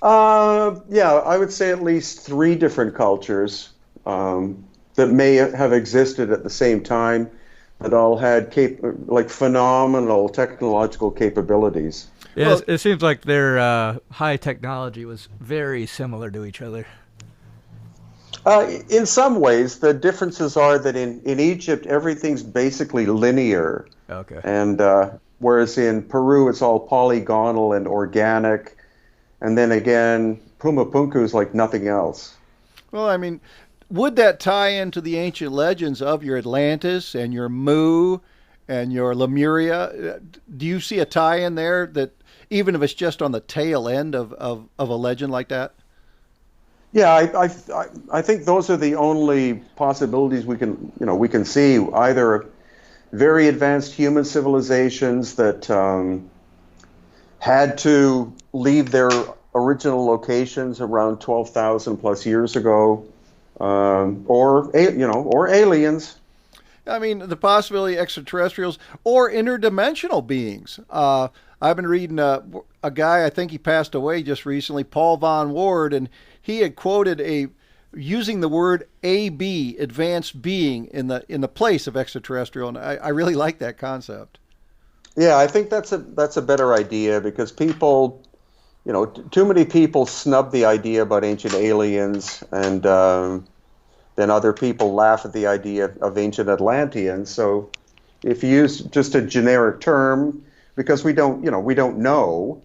Yeah, I would say at least 3 different cultures that may have existed at the same time that all had phenomenal technological capabilities. Yeah, well, it seems like their high technology was very similar to each other. In some ways, the differences are that in Egypt, everything's basically linear. Okay. And whereas in Peru, it's all polygonal and organic. And then again, Pumapunku is like nothing else. Well, I mean, would that tie into the ancient legends of your Atlantis and your Mu and your Lemuria? Do you see a tie in there, that even if it's just on the tail end of a legend like that? Yeah, I think those are the only possibilities we can see. Either very advanced human civilizations that had to leave their original locations around 12,000 plus years ago, or aliens. I mean, the possibility of extraterrestrials or interdimensional beings. I've been reading a guy, I think he passed away just recently, Paul Von Ward, and he had quoted using the word AB, advanced being, in the place of extraterrestrial, and I really like that concept. Yeah, I think that's a better idea, because people, too many people snub the idea about ancient aliens, and then other people laugh at the idea of ancient Atlanteans. So if you use just a generic term, because we don't know,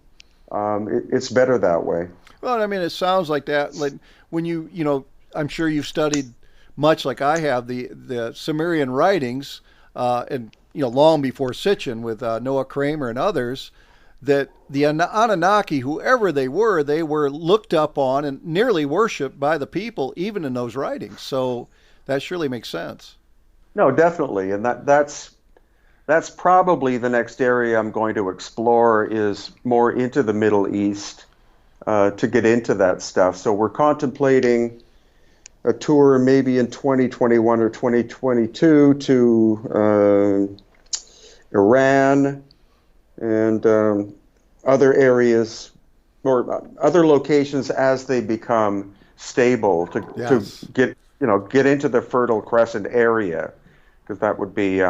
it's better that way. Well, I mean, it sounds like that. Like when I'm sure you've studied much like I have the Sumerian writings, and long before Sitchin with Noah Kramer and others, that the Anunnaki, whoever they were looked up on and nearly worshipped by the people, even in those writings. So that surely makes sense. No, definitely, and that's probably the next area I'm going to explore, is more into the Middle East, to get into that stuff. So we're contemplating a tour maybe in 2021 or 2022 to Iran and other areas or other locations as they become stable, to get into the Fertile Crescent area, because that would be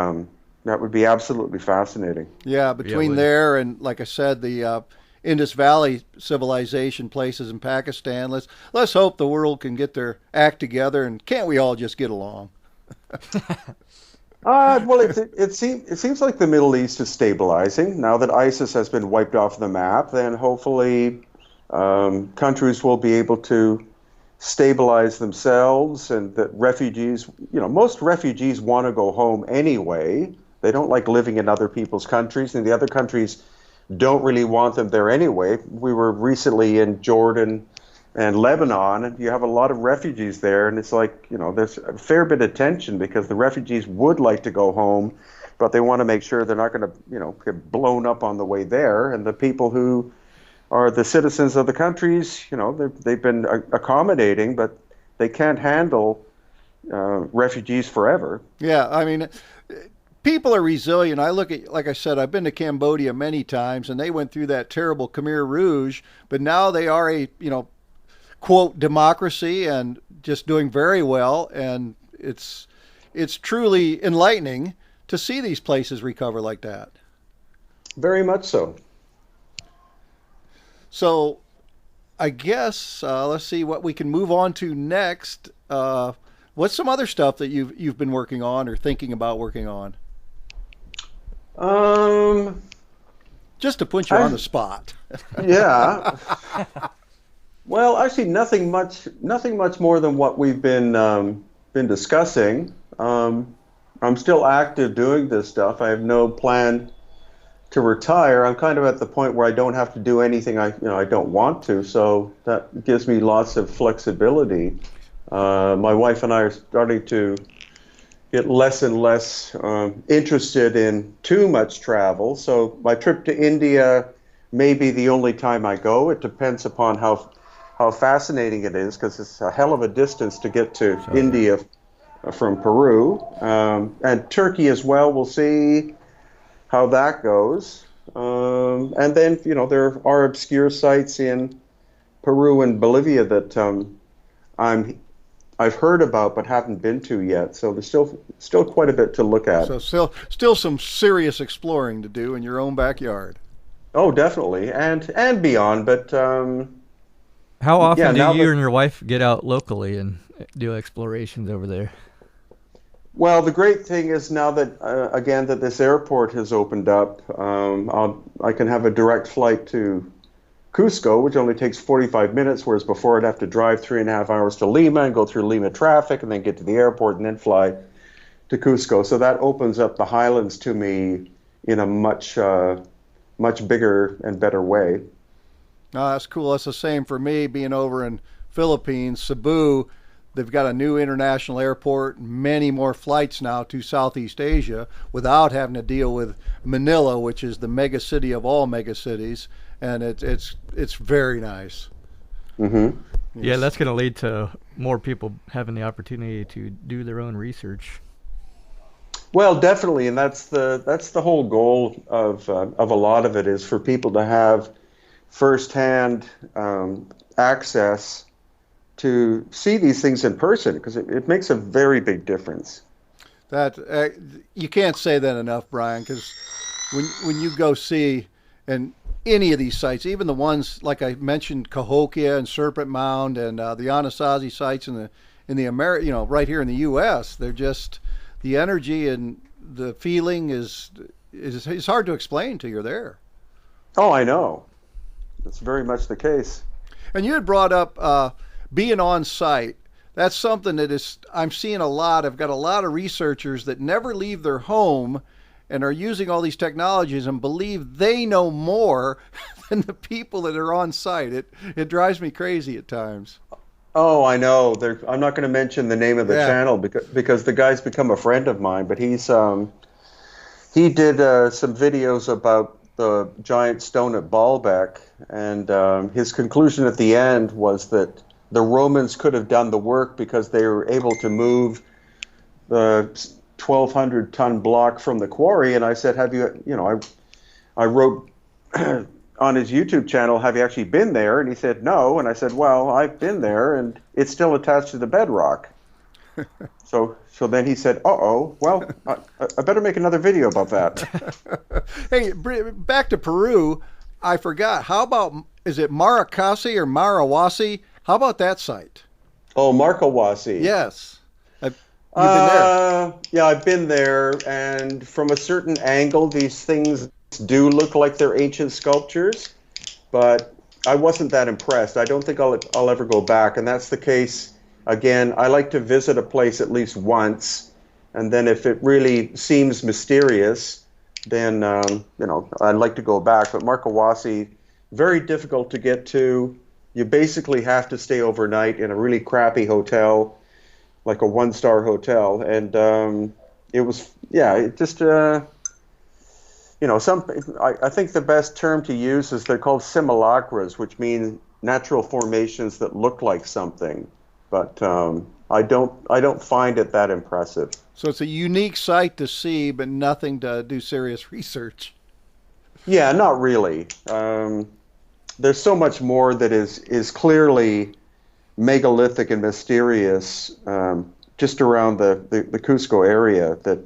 absolutely fascinating. Yeah, between there and, like I said, the Indus Valley civilization places in Pakistan. Let's hope the world can get their act together, and can't we all just get along? Well, it seems like the Middle East is stabilizing now that ISIS has been wiped off the map. Then hopefully countries will be able to stabilize themselves, and that refugees, most refugees want to go home anyway. They don't like living in other people's countries, and the other countries don't really want them there anyway. We were recently in Jordan and Lebanon, and you have a lot of refugees there, and it's like, there's a fair bit of tension, because the refugees would like to go home, but they want to make sure they're not going to, get blown up on the way there. And the people who are the citizens of the countries, they've been accommodating, but they can't handle refugees forever. Yeah, I mean, people are resilient. I look at, like I said, I've been to Cambodia many times, and they went through that terrible Khmer Rouge, but now they are a, quote, democracy and just doing very well. And it's truly enlightening to see these places recover like that. Very much so. So I guess let's see what we can move on to next. What's some other stuff that you've been working on or thinking about working on? Just to put you on the spot. Yeah. Well, actually, nothing much more than what we've been discussing. I'm still active doing this stuff. I have no plan to retire. I'm kind of at the point where I don't have to do anything I don't want to, so that gives me lots of flexibility. My wife and I are starting to get less and less interested in too much travel. So my trip to India may be the only time I go. It depends upon how fascinating it is, because it's a hell of a distance to get to India from Peru, and Turkey as well. We'll see how that goes. And then, there are obscure sites in Peru and Bolivia that I've heard about but haven't been to yet. So there's still quite a bit to look at. So still some serious exploring to do in your own backyard. Oh, definitely, and beyond. But how often do you and your wife get out locally and do explorations over there? Well, the great thing is now that, again, that this airport has opened up, I can have a direct flight to Cusco, which only takes 45 minutes, whereas before I'd have to drive 3.5 hours to Lima and go through Lima traffic and then get to the airport and then fly to Cusco. So that opens up the highlands to me in a much bigger and better way. Oh, that's cool. That's the same for me, being over in Philippines, Cebu. They've got a new international airport, many more flights now to Southeast Asia without having to deal with Manila, which is the mega city of all mega cities, and it's very nice. Mm-hmm. Yeah, that's going to lead to more people having the opportunity to do their own research. Well, definitely, and that's the whole goal of a lot of it, is for people to have firsthand access to see these things in person, because it makes a very big difference. That you can't say that enough, Brien, because when you go see and any of these sites, even the ones like I mentioned, Cahokia and Serpent Mound and the Anasazi sites in the right here in the U.S., they're just, the energy and the feeling is hard to explain till you're there. Oh, I know. That's very much the case. And you had brought up being on site. That's something that I'm seeing a lot. I've got a lot of researchers that never leave their home and are using all these technologies and believe they know more than the people that are on site. It drives me crazy at times. Oh, I know. I'm not going to mention the name of the channel because the guy's become a friend of mine, but he did some videos about the giant stone at Baalbek, and his conclusion at the end was that the Romans could have done the work because they were able to move the 1,200-ton block from the quarry. And I said, have you, I wrote on his YouTube channel, have you actually been there? And he said, no. And I said, well, I've been there, and it's still attached to the bedrock. So then he said, uh-oh, well, I better make another video about that. Hey, back to Peru, I forgot. How about, is it Maracasi or Marawasi? How about that site? Oh, Markawasi. Yes. You've been there. Yeah, I've been there, and from a certain angle, these things do look like they're ancient sculptures, but I wasn't that impressed. I don't think I'll ever go back, and that's the case. Again, I like to visit a place at least once, and then if it really seems mysterious, then I'd like to go back. But Markawasi, very difficult to get to. You basically have to stay overnight in a really crappy hotel, like a one-star hotel, and it was, it just, I think the best term to use is they're called simulacras, which mean natural formations that look like something. But I don't find it that impressive. So it's a unique site to see, but nothing to do serious research. Yeah, not really. There's so much more that is clearly megalithic and mysterious just around the Cusco area. That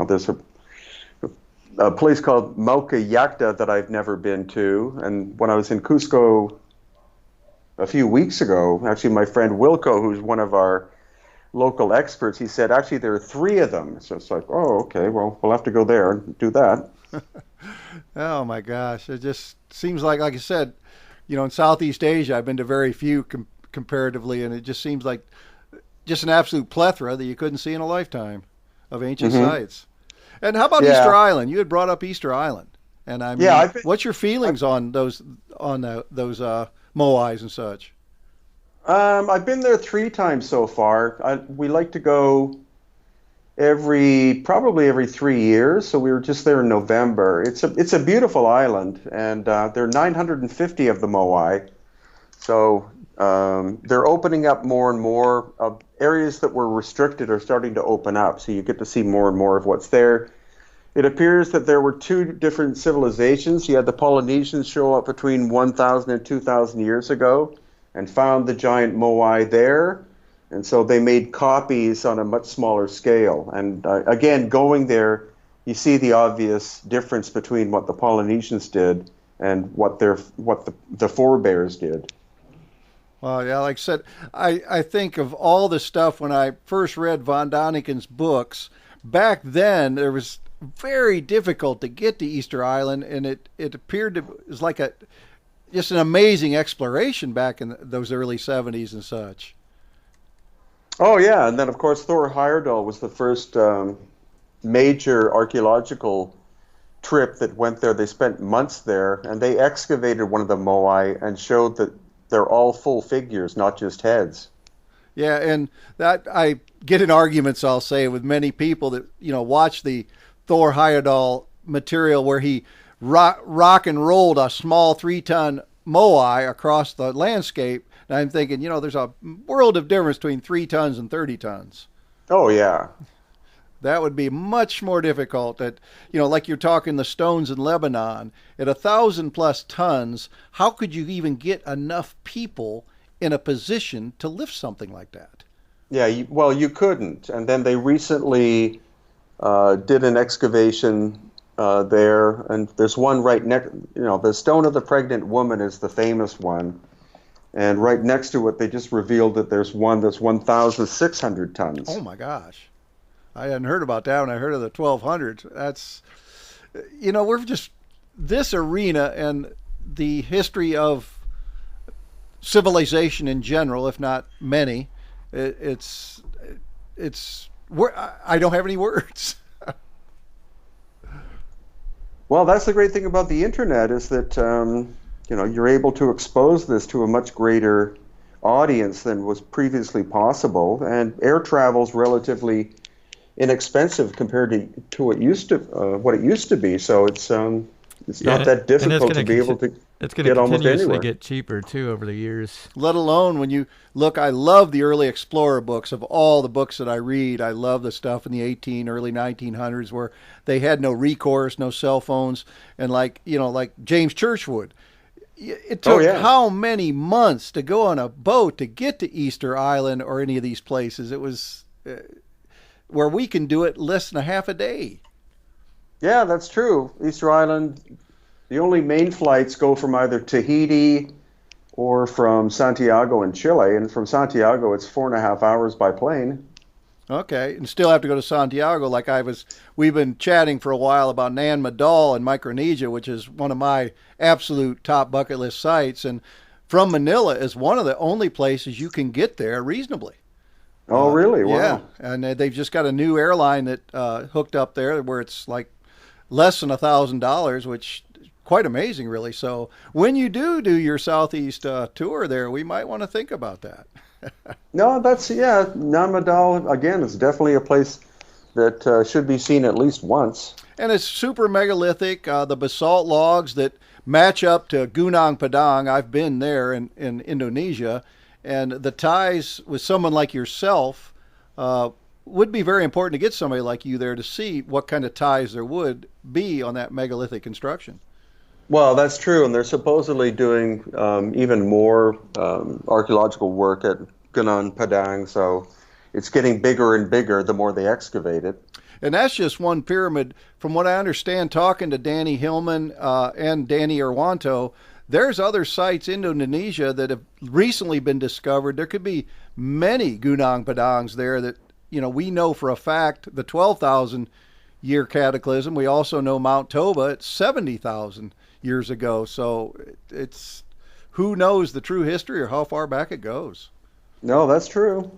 there's a place called Mauca Yacta that I've never been to, and when I was in Cusco a few weeks ago, actually my friend Wilco, who's one of our local experts, he said actually there are 3 of them. So it's like, oh, okay, well, we'll have to go there and do that. Oh my gosh, it just seems like I said, in Southeast Asia, I've been to very few comparatively, and it just seems like just an absolute plethora that you couldn't see in a lifetime of ancient sites. And how about Easter Island? You had brought up Easter Island, and I mean, what's your feelings on those moais and such? I've been there 3 times so far. We like to go probably every 3 years. So we were just there in November. It's a beautiful island, and there are 950 of the moai. So they're opening up more and more. Areas that were restricted are starting to open up, so you get to see more and more of what's there. It appears that there were 2 different civilizations. You had the Polynesians show up between 1,000 and 2,000 years ago and found the giant moai there. And so they made copies on a much smaller scale. And again, going there, you see the obvious difference between what the Polynesians did and what the forebears did. Well, yeah, like I said, I think of all the stuff when I first read von Daniken's books. Back then, it was very difficult to get to Easter Island, and it appeared to was like just an amazing exploration back in those early 70s and such. Oh, yeah, and then, of course, Thor Heyerdahl was the first major archaeological trip that went there. They spent months there, and they excavated one of the moai and showed that they're all full figures, not just heads. Yeah, and that I get in arguments, I'll say, with many people that watch the Thor Heyerdahl material where he rock and rolled a small 3-ton moai across the landscape. And I'm thinking, there's a world of difference between 3 tons and 30 tons. Oh yeah, that would be much more difficult. That like you're talking the stones in Lebanon at 1,000+ tons. How could you even get enough people in a position to lift something like that? Yeah, you couldn't. And then they recently did an excavation there, and there's one right next. The Stone of the Pregnant Woman is the famous one, and right next to it, they just revealed that there's one that's 1,600 tons. Oh my gosh, I hadn't heard about that when I heard of the 1,200. That's, we're just this arena and the history of civilization in general, if not many. It's I don't have any words. Well, that's the great thing about the internet is that you're able to expose this to a much greater audience than was previously possible, and air travel's relatively inexpensive compared to what it used to be. So it's not that difficult to be able to. It's going to continuously get cheaper too over the years. Let alone when you look, I love the early explorer books. Of all the books that I read, I love the stuff in the early 1900s where they had no recourse, no cell phones, and like James Churchwood. It took how many months to go on a boat to get to Easter Island or any of these places? It was where we can do it less than a half a day. Yeah, that's true. Easter Island, the only main flights go from either Tahiti or from Santiago in Chile. And from Santiago, it's 4.5 hours by plane. Okay, and still have to go to Santiago. We've been chatting for a while about Nan Madol in Micronesia, which is one of my absolute top bucket list sites. And from Manila is one of the only places you can get there reasonably. Oh, really? Wow. Yeah, and they've just got a new airline that hooked up there where it's like less than $1,000, which is quite amazing, really. So when you do your Southeast tour there, we might want to think about that. No, Nan Madol, again, is definitely a place that should be seen at least once. And it's super megalithic. The basalt logs that match up to Gunung Padang, I've been there in Indonesia, And the ties with someone like yourself would be very important to get somebody like you there to see what kind of ties there would be on that megalithic construction. Well, that's true, and they're supposedly doing even more archaeological work at Gunung Padang, so it's getting bigger and bigger the more they excavate it. And that's just one pyramid. From what I understand, talking to Danny Hillman and Danny Irwanto, there's other sites in Indonesia that have recently been discovered. There could be many Gunung Padangs there that, we know for a fact the 12,000 year cataclysm. We also know Mount Toba at 70,000 years ago. So it's who knows the true history or how far back it goes. No, that's true.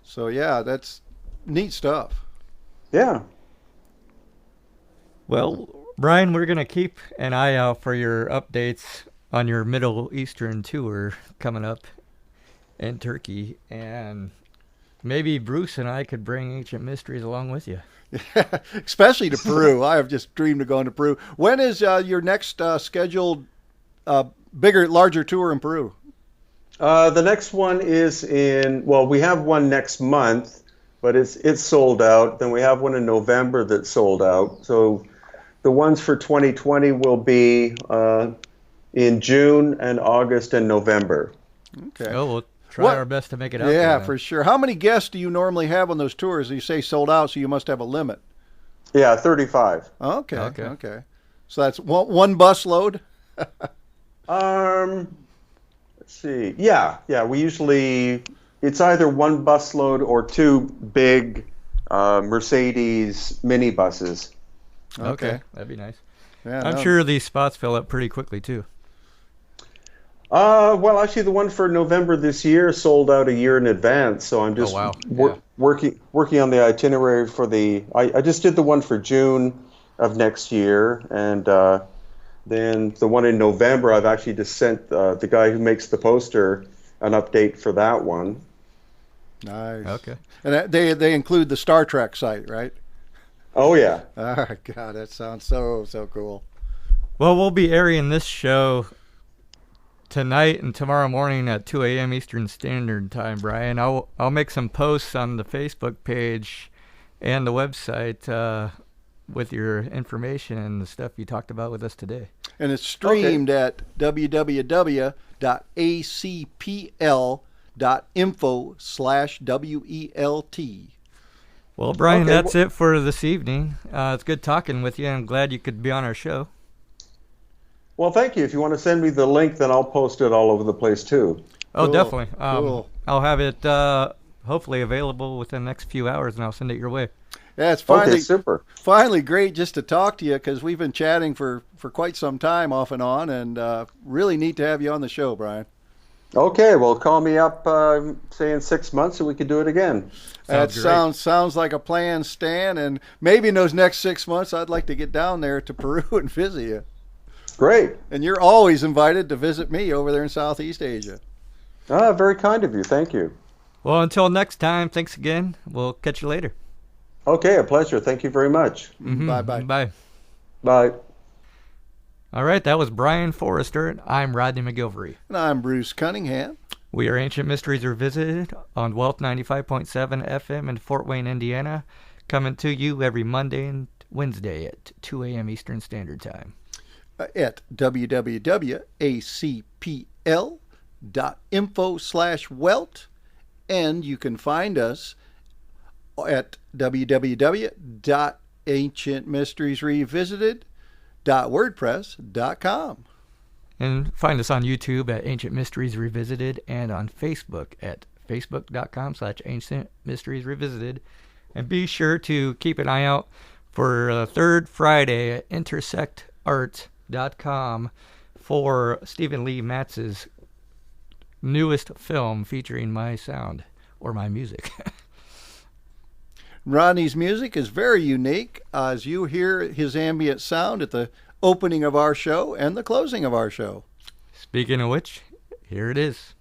So yeah, that's neat stuff. Yeah. Well, Brien, we're going to keep an eye out for your updates on your Middle Eastern tour coming up in Turkey. And maybe Bruce and I could bring Ancient Mysteries along with you. Yeah, especially to Peru. I have just dreamed of going to Peru. When is your next scheduled larger tour in Peru? The next one is we have one next month, but it's sold out. Then we have one in November that's sold out. So the ones for 2020 will be in June and August and November. Okay. Oh, we'll try our best to make it out. Yeah, there, for sure. How many guests do you normally have on those tours? You say sold out, so you must have a limit. Yeah, 35. Okay. So that's one bus load? Let's see. Yeah. We usually, it's either one busload or two big Mercedes minibuses. Okay, that'd be nice. Yeah, I'm sure these spots fill up pretty quickly too. Well, actually, the one for November this year sold out a year in advance, so I'm just working on the itinerary for I just did the one for June of next year, and then the one in November, I've actually just sent the guy who makes the poster an update for that one. Nice. Okay. And they include the Star Trek site, right? Oh, yeah. Oh, God, that sounds so cool. Well, we'll be airing this show tonight and tomorrow morning at 2 a.m. Eastern Standard Time, Brien. I'll make some posts on the Facebook page and the website with your information and the stuff you talked about with us today. And it's streamed at www.acpl.info/WELT. Well, Brien, that's it for this evening. It's good talking with you. I'm glad you could be on our show. Well, thank you. If you want to send me the link, then I'll post it all over the place, too. Oh, Cool. definitely. Cool. I'll have it hopefully available within the next few hours, and I'll send it your way. Yeah, it's super. Finally great just to talk to you, because we've been chatting for quite some time off and on, and really neat to have you on the show, Brien. Okay, well, call me up, say in 6 months, and we could do it again. That sounds like a plan, Stan. And maybe in those next 6 months, I'd like to get down there to Peru and visit you. Great. And you're always invited to visit me over there in Southeast Asia. Very kind of you. Thank you. Well, until next time, thanks again. We'll catch you later. Okay, a pleasure. Thank you very much. Mm-hmm. Bye-bye. Bye. Bye. All right, that was Brien Foerster. I'm Rodney McGillvary. And I'm Bruce Cunningham. We are Ancient Mysteries Revisited on Wealth 95.7 FM in Fort Wayne, Indiana, coming to you every Monday and Wednesday at 2 a.m. Eastern Standard Time. At www.acpl.info/welt, and you can find us at www.ancientmysteriesrevisited.wordpress.com. And find us on YouTube at Ancient Mysteries Revisited and on Facebook at facebook.com/Ancient Mysteries Revisited. And be sure to keep an eye out for third Friday at intersectart.com for Stephen Lee Matz's newest film featuring my sound or my music. Rodney's music is very unique, as you hear his ambient sound at the opening of our show and the closing of our show. Speaking of which, here it is.